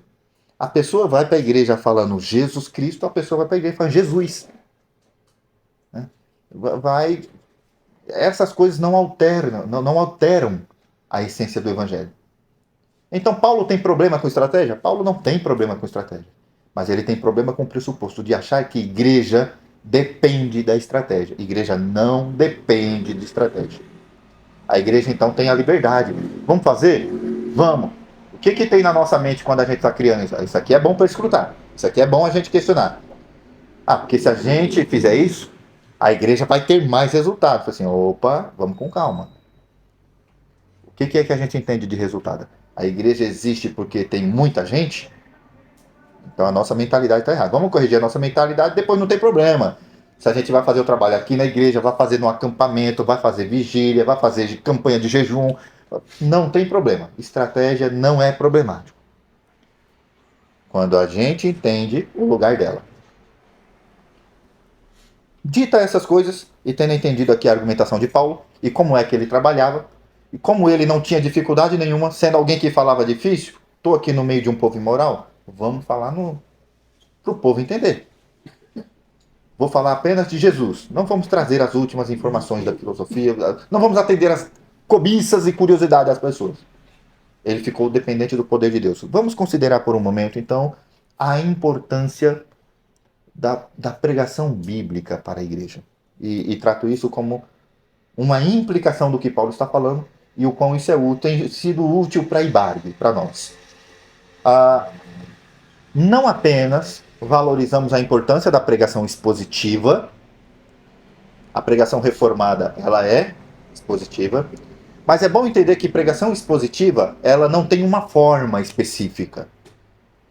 A pessoa vai para a igreja falando Jesus Cristo, a pessoa vai para a igreja falando Jesus. Né? Essas coisas não alteram a essência do evangelho. Então Paulo tem problema com estratégia? Paulo não tem problema com estratégia. Mas ele tem problema com o pressuposto de achar que igreja depende da estratégia. Igreja não depende de estratégia. A igreja então tem a liberdade. Vamos fazer? Vamos. O que tem na nossa mente quando a gente está criando isso? Isso aqui é bom para escrutar. Isso aqui é bom a gente questionar. Porque se a gente fizer isso, a igreja vai ter mais resultado. Assim, opa, vamos com calma. O que é que a gente entende de resultado? A igreja existe porque tem muita gente? Então a nossa mentalidade está errada. Vamos corrigir a nossa mentalidade, depois não tem problema. Se a gente vai fazer o trabalho aqui na igreja, vai fazer no acampamento, vai fazer vigília, vai fazer campanha de jejum, não tem problema. Estratégia não é problemático. Quando a gente entende o lugar dela. Dita essas coisas, e tendo entendido aqui a argumentação de Paulo, e como é que ele trabalhava, e como ele não tinha dificuldade nenhuma, sendo alguém que falava difícil, estou aqui no meio de um povo imoral, vamos falar para o povo entender. Vou falar apenas de Jesus. Não vamos trazer as últimas informações da filosofia, não vamos atender as cobiças e curiosidades das pessoas. Ele ficou dependente do poder de Deus. Vamos considerar por um momento, então, a importância da pregação bíblica para a igreja. E trato isso como uma implicação do que Paulo está falando e o quão isso tem sido útil para a Ibarbe, para nós. Não apenas valorizamos a importância da pregação expositiva, a pregação reformada ela é expositiva, mas é bom entender que pregação expositiva ela não tem uma forma específica.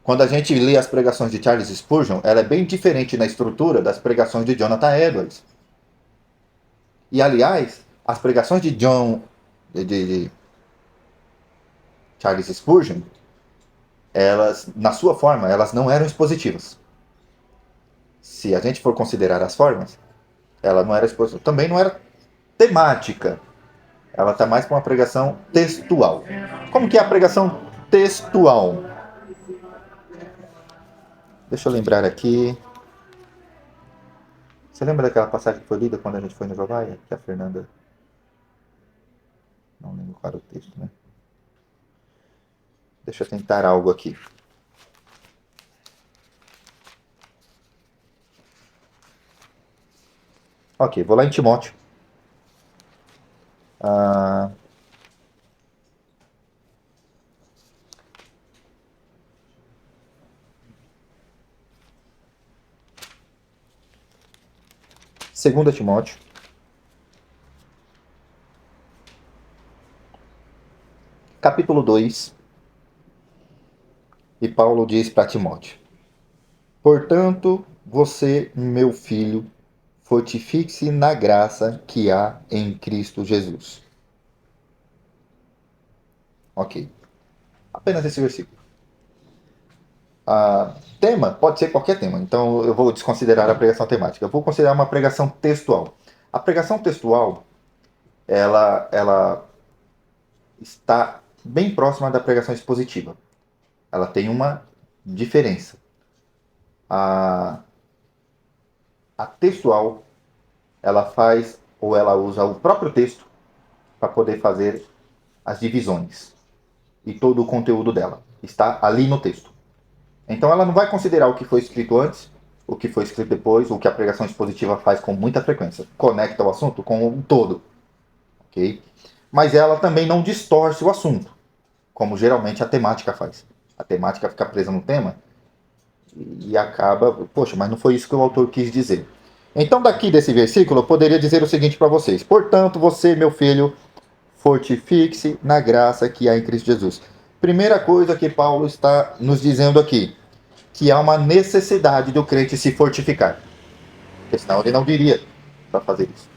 Quando a gente lê as pregações de Charles Spurgeon, ela é bem diferente na estrutura das pregações de Jonathan Edwards. E, aliás, as pregações de Charles Spurgeon, elas, na sua forma, elas não eram expositivas. Se a gente for considerar as formas, ela não era expositiva. Também não era temática. Ela está mais para uma pregação textual. Como que é a pregação textual? Deixa eu lembrar aqui. Você lembra daquela passagem que foi lida quando a gente foi no Jovaia? Que a Fernanda... Não lembro qual era o texto, né? Deixa eu tentar algo aqui. Ok, vou lá em Timóteo. Segunda Timóteo. Capítulo 2. E Paulo diz para Timóteo: portanto, você, meu filho, fortifique-se na graça que há em Cristo Jesus. Ok. Apenas esse versículo. Tema pode ser qualquer tema, então eu vou desconsiderar a pregação temática. Eu vou considerar uma pregação textual. A pregação textual, ela está bem próxima da pregação expositiva. Ela tem uma diferença. A textual, ela faz ou ela usa o próprio texto para poder fazer as divisões. E todo o conteúdo dela está ali no texto. Então ela não vai considerar o que foi escrito antes, o que foi escrito depois, o que a pregação expositiva faz com muita frequência. Conecta o assunto com um todo. Okay? Mas ela também não distorce o assunto, como geralmente a temática faz. A temática fica presa no tema e acaba... Poxa, mas não foi isso que o autor quis dizer. Então daqui desse versículo eu poderia dizer o seguinte para vocês: portanto, você, meu filho, fortifique-se na graça que há em Cristo Jesus. Primeira coisa que Paulo está nos dizendo aqui, que há uma necessidade do crente se fortificar. Porque senão ele não diria para fazer isso.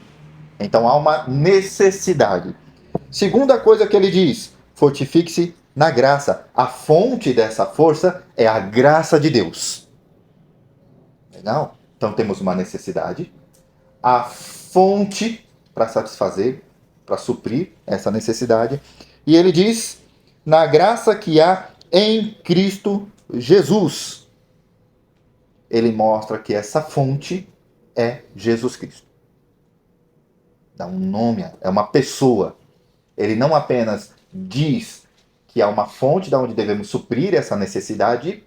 Então há uma necessidade. Segunda coisa que ele diz, fortifique-se na graça. A fonte dessa força é a graça de Deus. Legal? Então temos uma necessidade. A fonte para satisfazer, para suprir essa necessidade. E ele diz, na graça que há em Cristo Jesus. Ele mostra que essa fonte é Jesus Cristo. Dá um nome, é uma pessoa. Ele não apenas diz que há uma fonte da onde devemos suprir essa necessidade,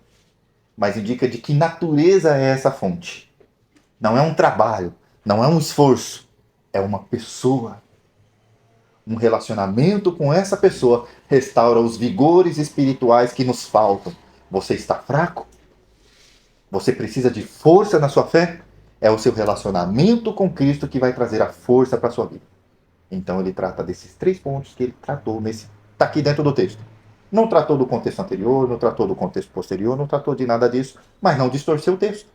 mas indica de que natureza é essa fonte. Não é um trabalho, não é um esforço, é uma pessoa. Um relacionamento com essa pessoa restaura os vigores espirituais que nos faltam. Você está fraco? Você precisa de força na sua fé? É o seu relacionamento com Cristo que vai trazer a força para a sua vida. Então ele trata desses 3 pontos que ele tratou nesse. Está aqui dentro do texto. Não tratou do contexto anterior, não tratou do contexto posterior, não tratou de nada disso, mas não distorceu o texto.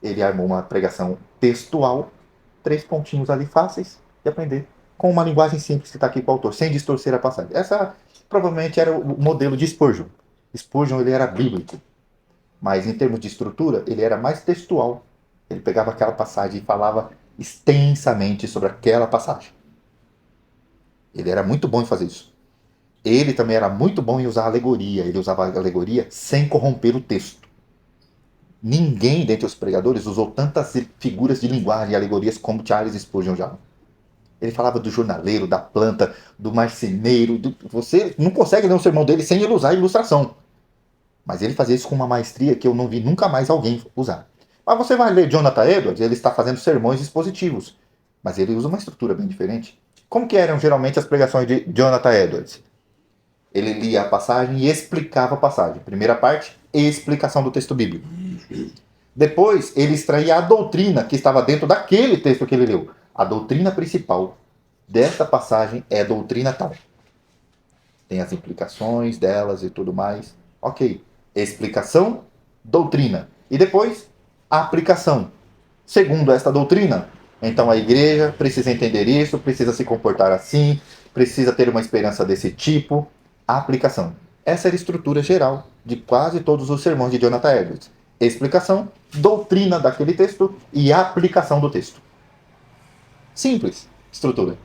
Ele armou uma pregação textual, 3 pontinhos ali fáceis de aprender, com uma linguagem simples que está aqui com o autor, sem distorcer a passagem. Essa provavelmente era o modelo de Spurgeon. Spurgeon ele era bíblico, mas em termos de estrutura ele era mais textual. Ele pegava aquela passagem e falava extensamente sobre aquela passagem. Ele era muito bom em fazer isso. Ele também era muito bom em usar alegoria. Ele usava alegoria sem corromper o texto. Ninguém dentre os pregadores usou tantas figuras de linguagem e alegorias como Charles Spurgeon já. Ele falava do jornaleiro, da planta, do marceneiro. Você não consegue ler um sermão dele sem ele usar ilustração. Mas ele fazia isso com uma maestria que eu não vi nunca mais alguém usar. Mas você vai ler Jonathan Edwards, ele está fazendo sermões expositivos. Mas ele usa uma estrutura bem diferente. Como que eram geralmente as pregações de Jonathan Edwards? Ele lia a passagem e explicava a passagem. Primeira parte, explicação do texto bíblico. Depois, ele extraía a doutrina que estava dentro daquele texto que ele leu. A doutrina principal desta passagem é a doutrina tal. Tem as implicações delas e tudo mais. Ok. Explicação, doutrina. E depois, a aplicação. Segundo esta doutrina, então a igreja precisa entender isso, precisa se comportar assim, precisa ter uma esperança desse tipo. A aplicação. Essa era a estrutura geral de quase todos os sermões de Jonathan Edwards. Explicação, doutrina daquele texto e aplicação do texto. Simples estrutura.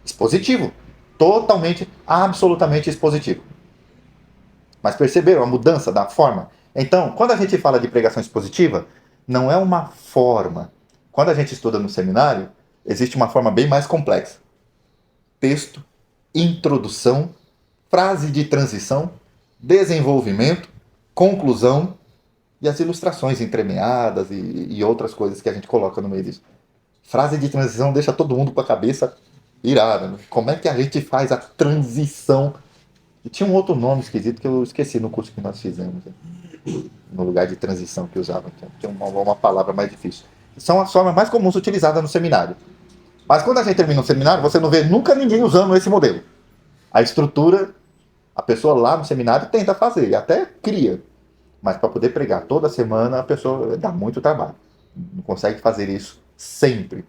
Expositivo. Totalmente, absolutamente expositivo. Mas perceberam a mudança da forma? Então, quando a gente fala de pregação expositiva, não é uma forma. Quando a gente estuda no seminário, existe uma forma bem mais complexa. Texto, introdução, frase de transição, desenvolvimento, conclusão e as ilustrações entremeadas e outras coisas que a gente coloca no meio disso. Frase de transição deixa todo mundo com a cabeça irada. Né? Como é que a gente faz a transição? E tinha um outro nome esquisito que eu esqueci no curso que nós fizemos. Né? No lugar de transição que usava. Tinha uma palavra mais difícil. São as formas mais comuns utilizadas no seminário. Mas quando a gente termina um seminário, você não vê nunca ninguém usando esse modelo. A estrutura, a pessoa lá no seminário tenta fazer, até cria. Mas para poder pregar toda semana, a pessoa dá muito trabalho. Não consegue fazer isso sempre.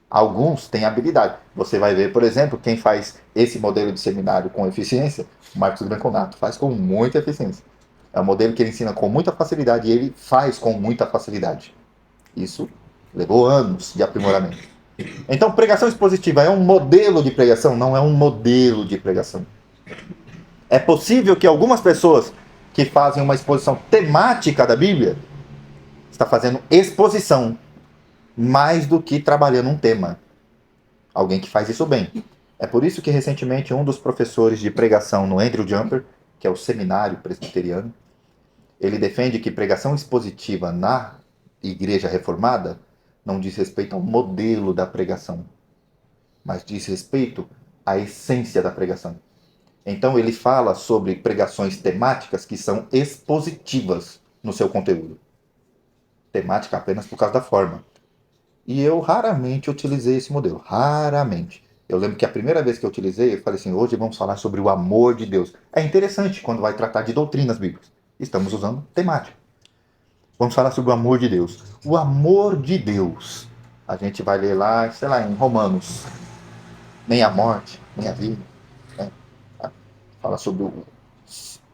Alguns têm habilidade. Você vai ver, por exemplo, quem faz esse modelo de seminário com eficiência, Marcos Branconato, faz com muita eficiência. É um modelo que ele ensina com muita facilidade e ele faz com muita facilidade. Isso levou anos de aprimoramento. Então, pregação expositiva é um modelo de pregação? Não é um modelo de pregação. É possível que algumas pessoas que fazem uma exposição temática da Bíblia está fazendo exposição mais do que trabalhando um tema. Alguém que faz isso bem. É por isso que recentemente um dos professores de pregação no Andrew Jumper, que é o seminário presbiteriano, ele defende que pregação expositiva na igreja reformada não diz respeito ao modelo da pregação, mas diz respeito à essência da pregação. Então ele fala sobre pregações temáticas que são expositivas no seu conteúdo. Temática apenas por causa da forma. E eu raramente utilizei esse modelo. Raramente. Eu lembro que a primeira vez que eu utilizei, eu falei assim, hoje vamos falar sobre o amor de Deus. É interessante quando vai tratar de doutrinas bíblicas. Estamos usando temática. Vamos falar sobre o amor de Deus. O amor de Deus. A gente vai ler lá, sei lá, em Romanos. Nem a morte, nem a vida. Né? Fala sobre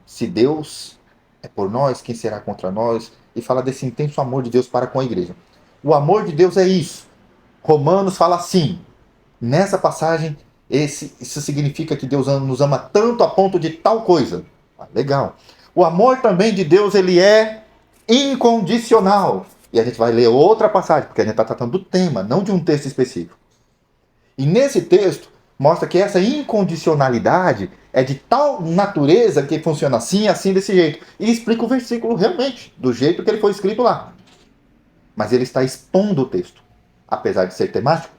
se Deus é por nós, quem será contra nós? E fala desse intenso amor de Deus para com a igreja. O amor de Deus é isso. Romanos fala assim. Nessa passagem, isso significa que Deus nos ama tanto a ponto de tal coisa. Legal. O amor também de Deus, ele é incondicional. E a gente vai ler outra passagem, porque a gente está tratando do tema, não de um texto específico. E nesse texto, mostra que essa incondicionalidade é de tal natureza que funciona assim, assim, desse jeito. E explica o versículo realmente, do jeito que ele foi escrito lá. Mas ele está expondo o texto, apesar de ser temático.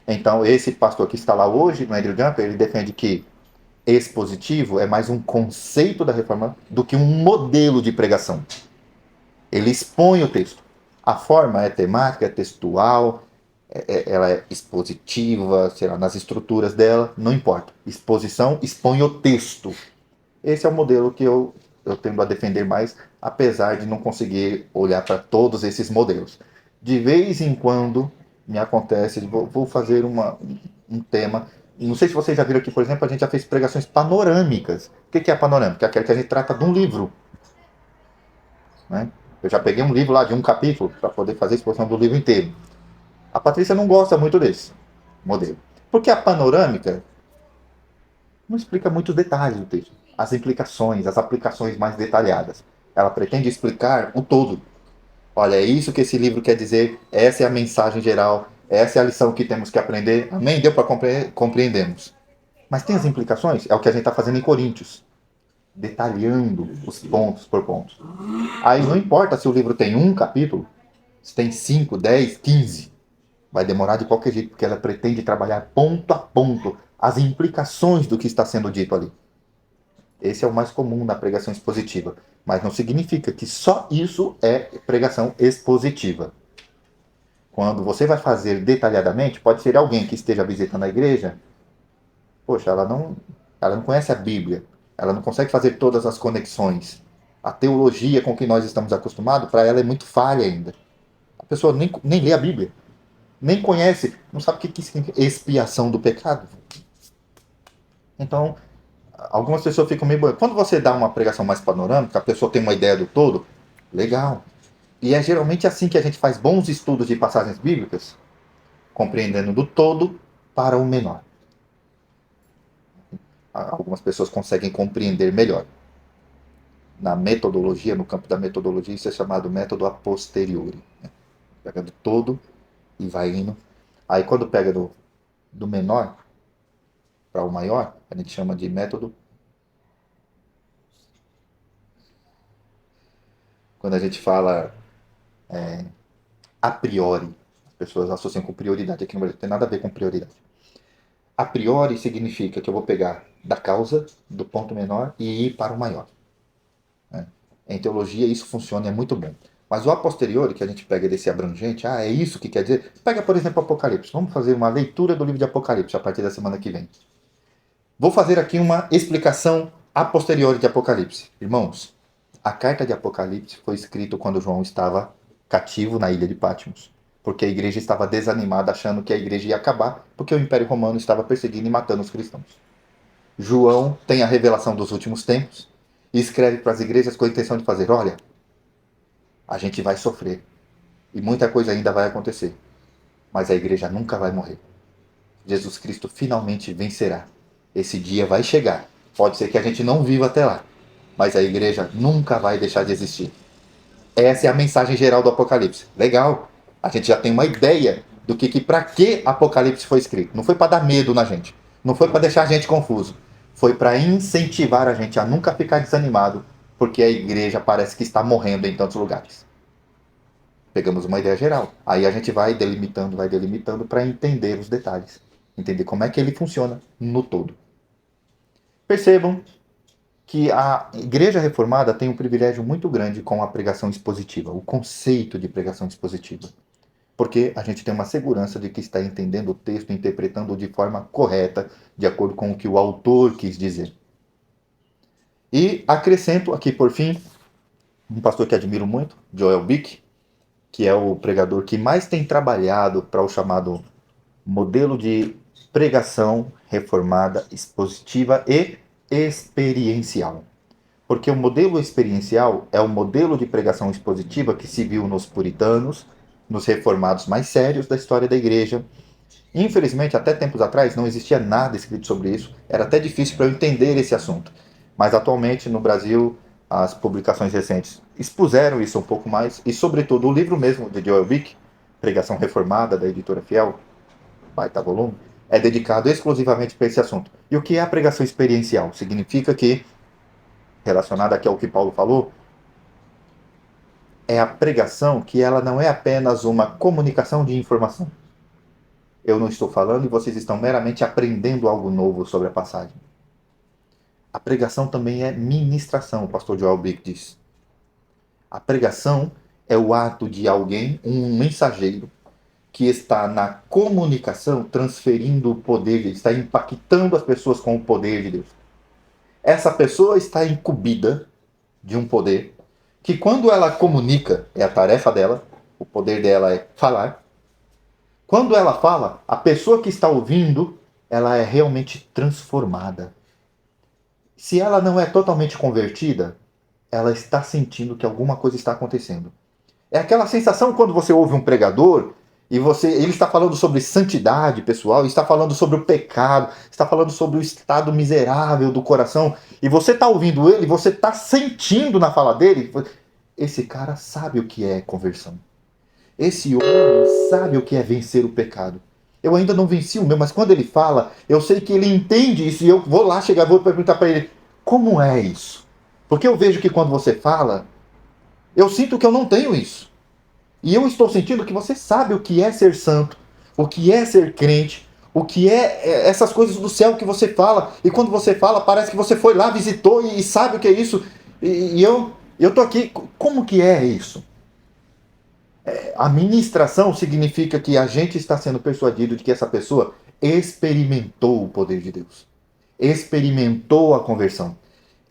Então, esse pastor que está lá hoje, no Andrew Jumper, ele defende que expositivo é mais um conceito da reforma do que um modelo de pregação. Ele expõe o texto. A forma é temática, é textual, ela é expositiva, sei lá, nas estruturas dela, não importa. Exposição expõe o texto. Esse é o modelo que eu tendo a defender mais, apesar de não conseguir olhar para todos esses modelos. De vez em quando me acontece, vou fazer um tema. Não sei se vocês já viram aqui, por exemplo, a gente já fez pregações panorâmicas. O que é panorâmica? É aquela que a gente trata de um livro. Né? Eu já peguei um livro lá de um capítulo para poder fazer a exposição do livro inteiro. A Patrícia não gosta muito desse modelo. Porque a panorâmica não explica muitos detalhes do texto. As implicações, as aplicações mais detalhadas. Ela pretende explicar o todo. Olha, é isso que esse livro quer dizer, essa é a mensagem geral, essa é a lição que temos que aprender. Amém? Deu para compreendemos. Mas tem as implicações? É o que a gente está fazendo em Coríntios. Detalhando os pontos por pontos. Aí não importa se o livro tem um capítulo, se tem 5, 10, 15. Vai demorar de qualquer jeito, porque ela pretende trabalhar ponto a ponto as implicações do que está sendo dito ali. Esse é o mais comum na pregação expositiva. Mas não significa que só isso é pregação expositiva. Quando você vai fazer detalhadamente, pode ser alguém que esteja visitando a igreja. Poxa, ela não conhece a Bíblia. Ela não consegue fazer todas as conexões. A teologia com que nós estamos acostumados, para ela é muito falha ainda. A pessoa nem lê a Bíblia. Nem conhece, não sabe o que significa expiação do pecado. Então, algumas pessoas ficam meio... Quando você dá uma pregação mais panorâmica, a pessoa tem uma ideia do todo, legal. E é geralmente assim que a gente faz bons estudos de passagens bíblicas, compreendendo do todo para o menor. Algumas pessoas conseguem compreender melhor. Na metodologia, no campo da metodologia, isso é chamado método a posteriori. Pega do todo e vai indo. Aí quando pega do menor para o maior, a gente chama de método. Quando a gente fala a priori, as pessoas associam com prioridade. Aqui no Brasil não tem nada a ver com prioridade. A priori significa que eu vou pegar da causa, do ponto menor, e ir para o maior. Né? Em teologia isso funciona e é muito bom. Mas o a posteriori, que a gente pega desse abrangente, é isso que quer dizer? Pega, por exemplo, Apocalipse. Vamos fazer uma leitura do livro de Apocalipse a partir da semana que vem. Vou fazer aqui uma explicação a posteriori de Apocalipse. Irmãos, a carta de Apocalipse foi escrita quando João estava cativo na ilha de Patmos. Porque a igreja estava desanimada, achando que a igreja ia acabar, porque o Império Romano estava perseguindo e matando os cristãos. João tem a revelação dos últimos tempos e escreve para as igrejas com a intenção de fazer, olha, a gente vai sofrer e muita coisa ainda vai acontecer, mas a igreja nunca vai morrer. Jesus Cristo finalmente vencerá. Esse dia vai chegar. Pode ser que a gente não viva até lá, mas a igreja nunca vai deixar de existir. Essa é a mensagem geral do Apocalipse. Legal. A gente já tem uma ideia do que para que Apocalipse foi escrito. Não foi para dar medo na gente. Não foi para deixar a gente confuso. Foi para incentivar a gente a nunca ficar desanimado, porque a igreja parece que está morrendo em tantos lugares. Pegamos uma ideia geral. Aí a gente vai delimitando para entender os detalhes. Entender como é que ele funciona no todo. Percebam que a Igreja Reformada tem um privilégio muito grande com a pregação expositiva, o conceito de pregação expositiva. porque a gente tem uma segurança de que está entendendo o texto, interpretando de forma correta, de acordo com o que o autor quis dizer. E acrescento aqui, por fim, um pastor que admiro muito, Joel Bick, que é o pregador que mais tem trabalhado para o chamado modelo de pregação reformada, expositiva e experiencial. Porque o modelo experiencial é o modelo de pregação expositiva que se viu nos puritanos, nos reformados mais sérios da história da igreja. Infelizmente, até tempos atrás, não existia nada escrito sobre isso. Era até difícil para eu entender esse assunto. Mas atualmente, no Brasil, as publicações recentes expuseram isso um pouco mais. E, sobretudo, o livro mesmo de Joel Bick, Pregação Reformada, da editora Fiel, baita volume, é dedicado exclusivamente para esse assunto. E o que é a pregação experiencial? Significa que, relacionado aqui ao que Paulo falou, é a pregação que ela não é apenas uma comunicação de informação. Eu não estou falando e vocês estão meramente aprendendo algo novo sobre a passagem. A pregação também é ministração, o pastor Joel Bick diz. A pregação é o ato de alguém, um mensageiro, que está na comunicação transferindo o poder, está impactando as pessoas com o poder de Deus. Essa pessoa está incumbida de um poder que, quando ela comunica, é a tarefa dela, o poder dela é falar. Quando ela fala, a pessoa que está ouvindo, ela é realmente transformada. Se ela não é totalmente convertida, ela está sentindo que alguma coisa está acontecendo. É aquela sensação quando você ouve um pregador e ele está falando sobre santidade pessoal, está falando sobre o pecado, está falando sobre o estado miserável do coração, e você está ouvindo ele, você está sentindo na fala dele, esse cara sabe o que é conversão. Esse homem sabe o que é vencer o pecado. Eu ainda não venci o meu, mas quando ele fala, eu sei que ele entende isso, e eu vou lá chegar, vou perguntar para ele, como é isso? Porque eu vejo que quando você fala, eu sinto que eu não tenho isso. E eu estou sentindo que você sabe o que é ser santo, o que é ser crente, o que é essas coisas do céu que você fala. E quando você fala, parece que você foi lá, visitou e sabe o que é isso. E eu tô aqui. Como que é isso? A ministração significa que a gente está sendo persuadido de que essa pessoa experimentou o poder de Deus, experimentou a conversão,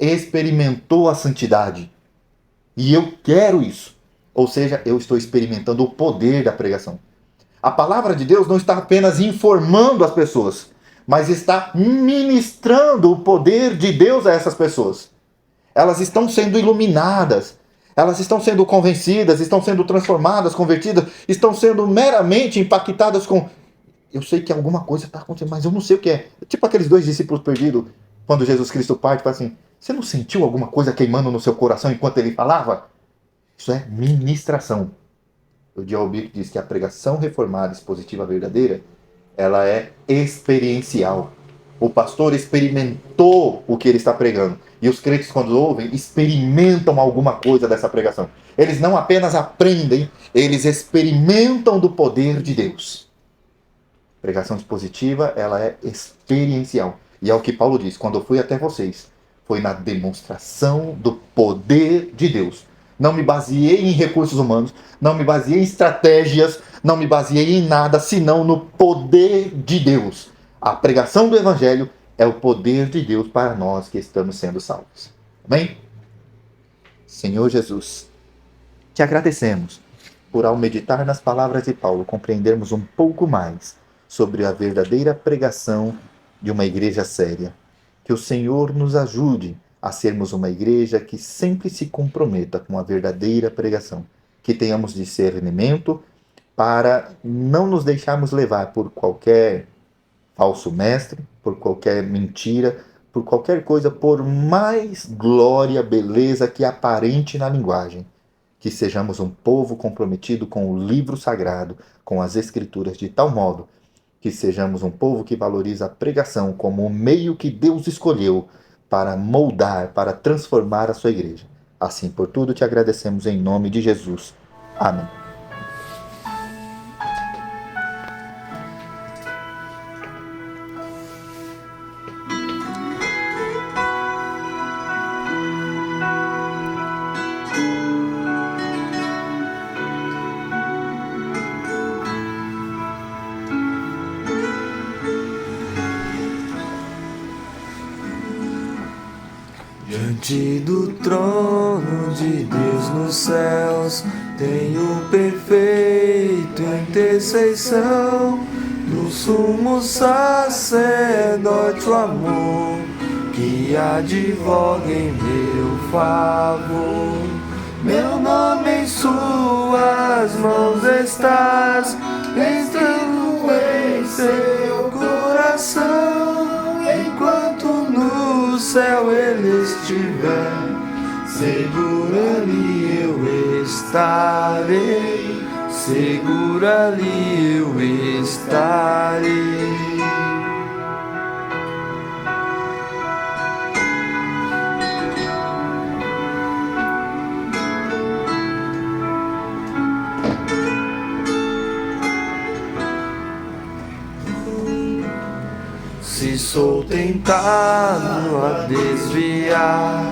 experimentou a santidade. E eu quero isso. Ou seja, eu estou experimentando o poder da pregação. A palavra de Deus não está apenas informando as pessoas, mas está ministrando o poder de Deus a essas pessoas. Elas estão sendo iluminadas, elas estão sendo convencidas, estão sendo transformadas, convertidas, estão sendo meramente impactadas com. Eu sei que alguma coisa está acontecendo, mas eu não sei o que é. Tipo aqueles dois discípulos perdidos, quando Jesus Cristo parte, fala assim: você não sentiu alguma coisa queimando no seu coração enquanto ele falava? Isso é ministração. O Joel Bick diz que a pregação reformada, expositiva verdadeira, ela é experiencial. O pastor experimentou o que ele está pregando. E os crentes, quando ouvem, experimentam alguma coisa dessa pregação. Eles não apenas aprendem, eles experimentam do poder de Deus. Pregação expositiva, ela é experiencial. E é o que Paulo diz: quando eu fui até vocês, foi na demonstração do poder de Deus. Não me baseei em recursos humanos, não me baseei em estratégias, não me baseei em nada, senão no poder de Deus. A pregação do Evangelho é o poder de Deus para nós que estamos sendo salvos. Amém? Senhor Jesus, te agradecemos por, ao meditar nas palavras de Paulo, compreendermos um pouco mais sobre a verdadeira pregação de uma igreja séria. Que o Senhor nos ajude a sermos uma igreja que sempre se comprometa com a verdadeira pregação. Que tenhamos discernimento para não nos deixarmos levar por qualquer falso mestre, por qualquer mentira, por qualquer coisa, por mais glória, beleza que aparente na linguagem. Que sejamos um povo comprometido com o livro sagrado, com as escrituras, de tal modo que sejamos um povo que valoriza a pregação como o meio que Deus escolheu para moldar, para transformar a sua igreja. Assim, por tudo te agradecemos em nome de Jesus. Amém. Diante do trono de Deus nos céus, tenho perfeito intercessão do sumo sacerdote o amor, que advoga em meu favor. Meu nome em suas mãos estás, estando em seu coração, enquanto no céu ele estiver, seguro ali eu estarei, seguro ali eu estarei. Se sou tentado a desviar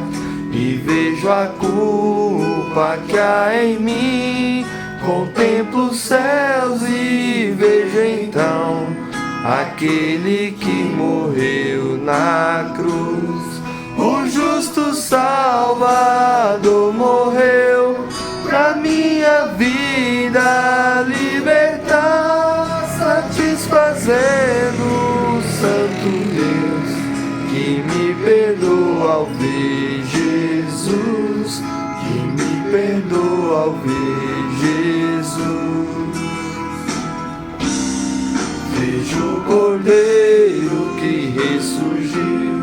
e vejo a culpa que há em mim, contemplo os céus e vejo então aquele que morreu na cruz. O justo Salvador morreu pra minha vida libertar, satisfazendo Santo Deus, que me perdoa ao ver Jesus, que me perdoa ao ver Jesus. Vejo o Cordeiro que ressurgiu,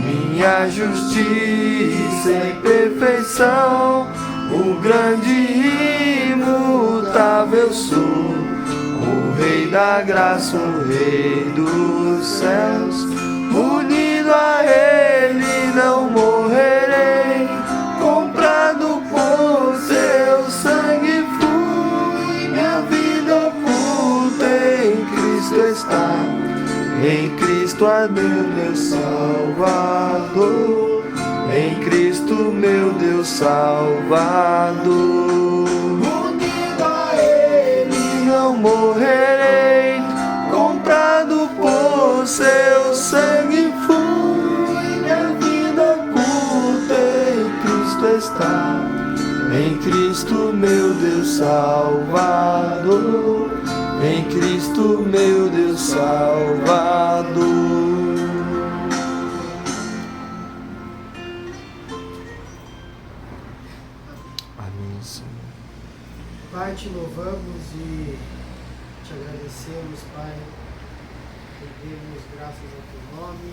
minha justiça e perfeição, o grande e imutável sou, o Rei da graça, o Rei dos céus, unido a Ele não morrerei, comprado por seu sangue fui, minha vida oculta em Cristo está, em Cristo há meu Salvador, em Cristo meu Deus Salvador. Não morrerei, comprado por seu sangue fui, minha vida oculta em Cristo está, em Cristo meu Deus Salvador, em Cristo meu Deus Salvador. Amém, Senhor. Pai, te louvamos e te agradecemos, Pai, rendemos graças ao teu nome,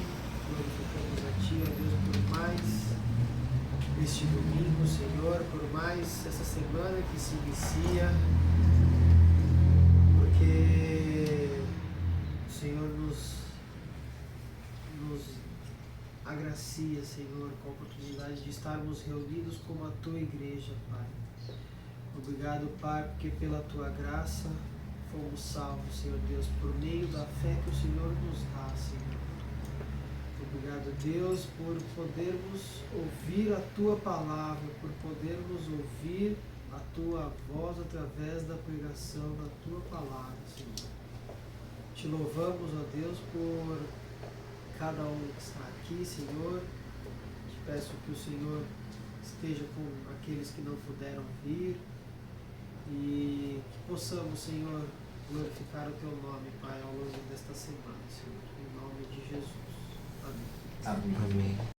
glorificamos a ti, ó Deus, por mais este domingo, Senhor, por mais essa semana que se inicia, porque o Senhor nos agracia, Senhor, com a oportunidade de estarmos reunidos como a tua igreja, Pai. Obrigado, Pai, porque pela tua graça fomos salvos, Senhor Deus, por meio da fé que o Senhor nos dá, Senhor. Obrigado, Deus, por podermos ouvir a tua palavra, por podermos ouvir a tua voz através da pregação da tua palavra, Senhor. Te louvamos, ó Deus, por cada um que está aqui, Senhor. Te peço que o Senhor esteja com aqueles que não puderam vir e que possamos, Senhor, glorificar o teu nome, Pai, ao longo desta semana, Senhor. Em nome de Jesus. Amém. Amém. Amém.